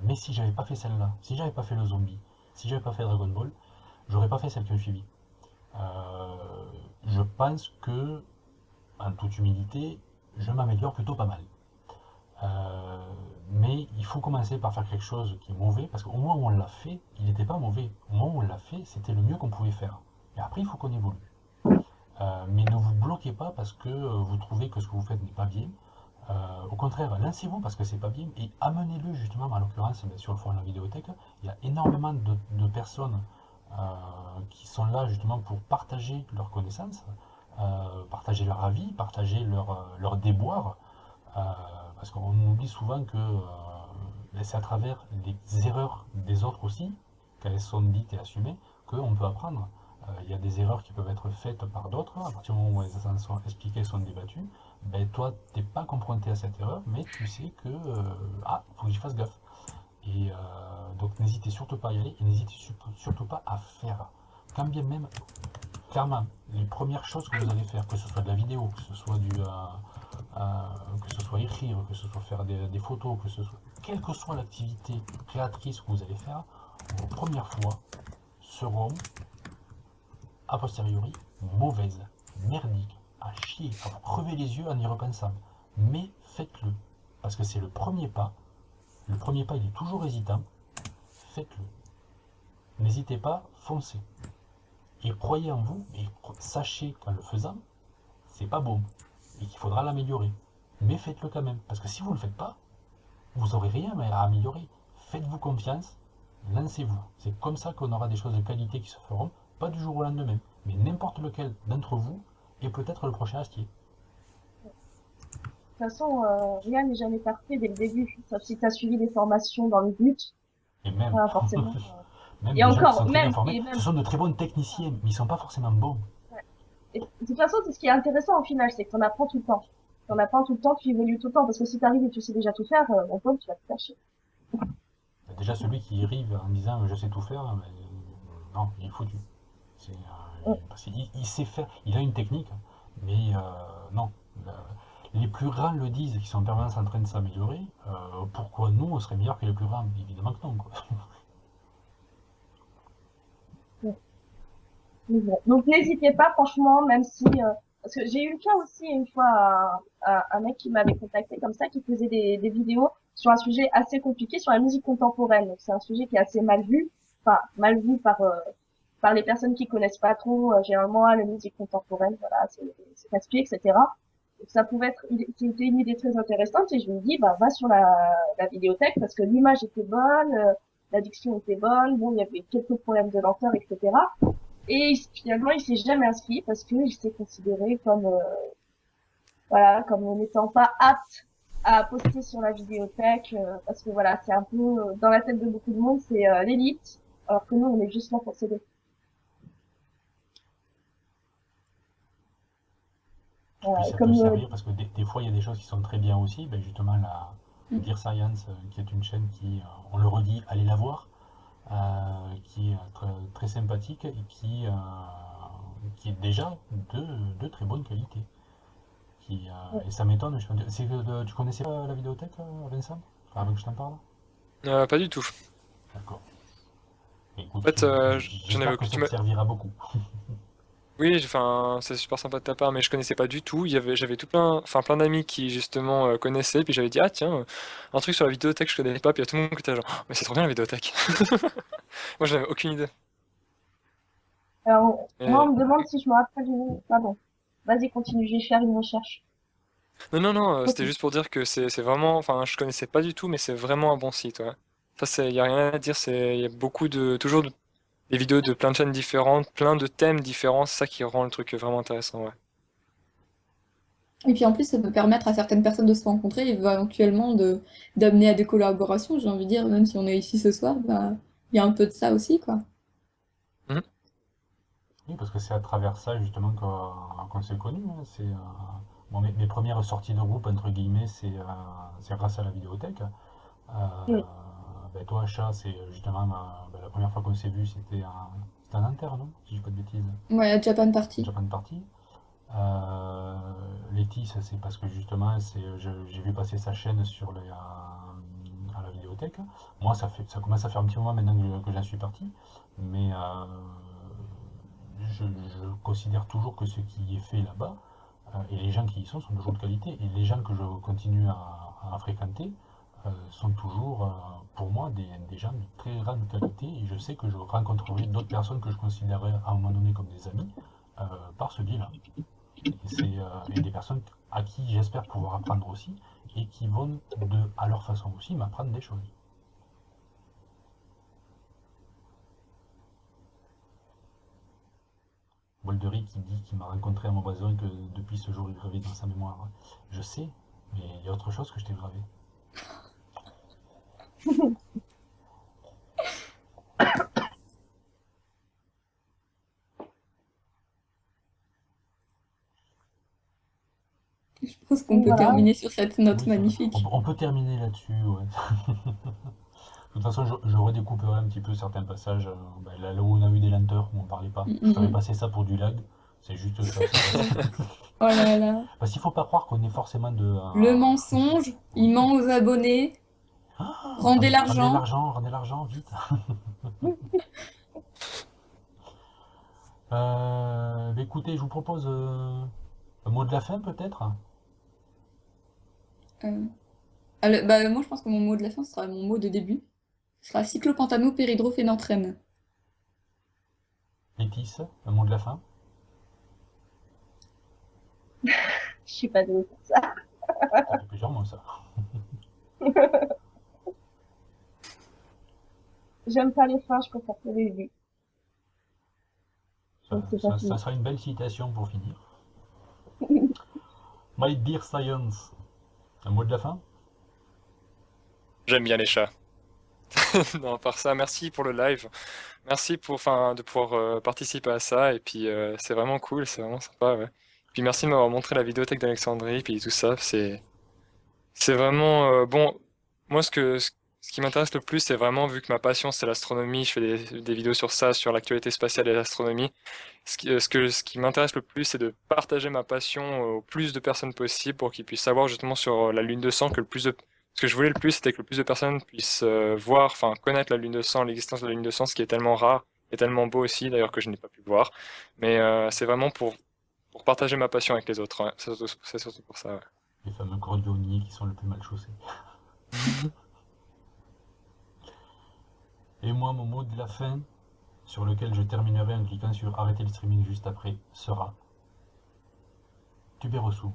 Mais si j'avais pas fait celle-là, si j'avais pas fait le zombie, si j'avais pas fait Dragon Ball, j'aurais pas fait celle qui ont suivi. Je pense que, en toute humilité, je m'améliore plutôt pas mal. Mais il faut commencer par faire quelque chose qui est mauvais, parce qu'au moment où on l'a fait, il n'était pas mauvais. Au moment où on l'a fait, c'était le mieux qu'on pouvait faire. Et après, il faut qu'on évolue. Mais ne vous bloquez pas parce que vous trouvez que ce que vous faites n'est pas bien. Au contraire, lancez-vous parce que c'est pas bien et amenez-le justement, en l'occurrence, sur le forum de la vidéothèque, il y a énormément de personnes qui sont là justement pour partager leurs connaissances, partager leur avis, partager leur déboire. Euh, Parce qu'on oublie souvent que c'est à travers les erreurs des autres aussi, qu'elles sont dites et assumées, qu'on peut apprendre. Il y a des erreurs qui peuvent être faites par d'autres, à partir du moment où elles en sont expliquées, sont débattues, ben toi, t'es pas confronté à cette erreur, mais tu sais que, faut que j'y fasse gaffe. Et donc n'hésitez surtout pas à y aller, et n'hésitez surtout pas à faire. Quand bien même, clairement, les premières choses que vous allez faire, que ce soit de la vidéo, que ce soit que ce soit écrire, que ce soit faire des photos, que ce soit quelle que soit l'activité créatrice que vous allez faire, vos premières fois seront a posteriori mauvaises, merdiques, à chier, à vous crever les yeux en y repensant. mais faites-le. Parce que c'est le premier pas. Le premier pas, il est toujours hésitant. Faites-le. N'hésitez pas, foncez. Et croyez en vous, et sachez qu'en le faisant, c'est pas bon. Et qu'il faudra l'améliorer. Mais faites-le quand même. Parce que si vous ne le faites pas, vous n'aurez rien à améliorer. Faites-vous confiance, lancez-vous. C'est comme ça qu'on aura des choses de qualité qui se feront, pas du jour au lendemain, mais n'importe lequel d'entre vous est peut-être le prochain astier. De toute façon, rien n'est jamais parfait dès le début, sauf si tu as suivi des formations dans le but, Et même, forcément. même Et les gens qui encore, sont très bien même, formés, et même, ce sont de très bons techniciens, mais ils sont pas forcément bons. et de toute façon, c'est ce qui est intéressant au final, c'est que t'en apprends tout le temps. T'en apprends tout le temps, tu évolues tout le temps, parce que si t'arrives et tu sais déjà tout faire, mon pauvre, tu vas te cacher. Déjà, celui qui arrive en disant je sais tout faire, non, il est foutu. Parce qu'il sait faire, il a une technique, mais non. Les plus grands le disent, qu'ils sont en permanence en train de s'améliorer. Pourquoi nous, on serait meilleur que les plus grands? Évidemment que non, quoi. Mais bon. Donc n'hésitez pas, franchement, même si... parce que j'ai eu le cas aussi une fois, un mec qui m'avait contacté comme ça, qui faisait des vidéos sur un sujet assez compliqué, sur la musique contemporaine. Donc c'est un sujet qui est assez mal vu, enfin mal vu par les personnes qui connaissent pas trop, généralement, la musique contemporaine, voilà, c'est casse-pied, etc. Donc ça pouvait être, c'était une idée très intéressante et je lui ai dit, bah, va sur la vidéothèque parce que l'image était bonne, la diction était bonne, bon, il y avait quelques problèmes de lenteur, etc. Et finalement, il s'est jamais inscrit parce qu'il s'est considéré comme, voilà, comme n'étant pas apte à poster sur la vidéothèque, parce que voilà, c'est un peu, dans la tête de beaucoup de monde, c'est l'élite, alors que nous, on est juste là pour s'aider. Puis ça peut Comme servir parce que des fois il y a des choses qui sont très bien aussi. Ben justement, la Dear Science, qui est une chaîne qui, on le redit, allez la voir, qui est très, très sympathique et qui est déjà de très bonne qualité. Et ça m'étonne, c'est que tu connaissais pas la vidéothèque, Vincent? Avant que je t'en parle? Pas du tout. D'accord. En Écoute, fait, j'en avais j'espère que ça te servira beaucoup. Oui, enfin, c'est super sympa de ta part, mais je connaissais pas du tout. J'avais tout plein, enfin plein d'amis qui justement connaissaient, puis j'avais dit ah tiens, un truc sur la vidéothèque je connais pas, puis il y a tout le monde qui était genre oh, mais c'est trop bien la vidéothèque. Moi je n'avais aucune idée. Alors, moi, Et- on me demande si je me rappelle du nom. Pardon. Vas-y, continue, je vais faire une recherche. Non, c'était Continue. juste pour dire que c'est vraiment, enfin je connaissais pas du tout, mais c'est vraiment un bon site, ouais. Ça c'est, y a rien à dire, il y a beaucoup de, des vidéos de plein de chaînes différentes, plein de thèmes différents, c'est ça qui rend le truc vraiment intéressant, ouais. Et puis en plus, ça peut permettre à certaines personnes de se rencontrer et éventuellement d'amener à des collaborations, j'ai envie de dire, même si on est ici ce soir, bah, il y a un peu de ça aussi, quoi. Mhm. Oui, parce que c'est à travers ça justement qu'on s'est connus, hein. Bon, mes premières sorties de groupe, entre guillemets, c'est grâce à la vidéothèque. Euh, Oui. ben toi, Chat, c'est justement la première fois qu'on s'est vu, c'était à Nanterre, non? Si je dis pas de bêtises. Ouais, Japan Party. Japan Party. Letty, c'est parce que justement, j'ai vu passer sa chaîne à la vidéothèque. Moi, ça commence à faire un petit moment maintenant que j'en suis parti, mais je considère toujours que ce qui est fait là-bas et les gens qui y sont toujours de qualité. Et les gens que je continue à fréquenter sont toujours, pour moi, des gens de très grande qualité. Et je sais que je rencontrerai d'autres personnes que je considérerais à un moment donné comme des amis par ce biais-là. Et des personnes à qui j'espère pouvoir apprendre aussi et qui vont, à leur façon aussi, m'apprendre des choses. Boldery qui dit qu'il m'a rencontré à mon besoin que depuis ce jour est gravé dans sa mémoire. Je sais, mais il y a autre chose que je t'ai gravé. Je pense qu'on Donc peut voilà. terminer sur cette note Oui, c'est vrai. magnifique. On peut terminer là-dessus, ouais. De toute façon, je redécouperai un petit peu certains passages. Là où on a eu des lenteurs, où on parlait pas. Mm, Je mm, ferai mm. passer ça pour du lag. C'est juste ça. Oh là là. Parce qu'il faut pas croire qu'on est forcément de. Le mensonge, il ment aux abonnés, rendez l'argent. Rendez l'argent, vite. Écoutez, je vous propose un mot de la fin peut-être. Moi, je pense que mon mot de la fin sera mon mot de début. Ce sera cyclopentano-péridrophénanthréne. Métis, le mot de la fin. Je suis pas douée pour ça. Ça fait plusieurs mots, ça. J'aime pas les fins, je préfère que les débuts. Ça, Donc c'est pas ça fini. sera une belle citation pour finir. My dear science. Un mot de la fin? J'aime bien les chats. Non, à part ça, merci pour le live. Merci pour, enfin, de pouvoir participer à ça. Et puis, c'est vraiment cool, c'est vraiment sympa, ouais. Puis merci de m'avoir montré la vidéothèque d'Alexandrie, puis tout ça. C'est vraiment bon. Moi, ce qui m'intéresse le plus, c'est vraiment, vu que ma passion, c'est l'astronomie, je fais des vidéos sur ça, sur l'actualité spatiale et l'astronomie. Ce qui m'intéresse le plus, c'est de partager ma passion au plus de personnes possible pour qu'ils puissent savoir justement sur la Lune de sang que le plus de... Ce que je voulais le plus, c'était que le plus de personnes puissent voir, enfin connaître la Lune de sang, l'existence de la Lune de sang, ce qui est tellement rare et tellement beau aussi, d'ailleurs que je n'ai pas pu voir. Mais c'est vraiment pour partager ma passion avec les autres, ouais. C'est surtout pour ça, ouais. Les fameux cordionniers qui sont le plus mal chaussés. Et moi, mon mot de la fin, sur lequel je terminerai en cliquant sur arrêter le streaming juste après, sera Tuberosum.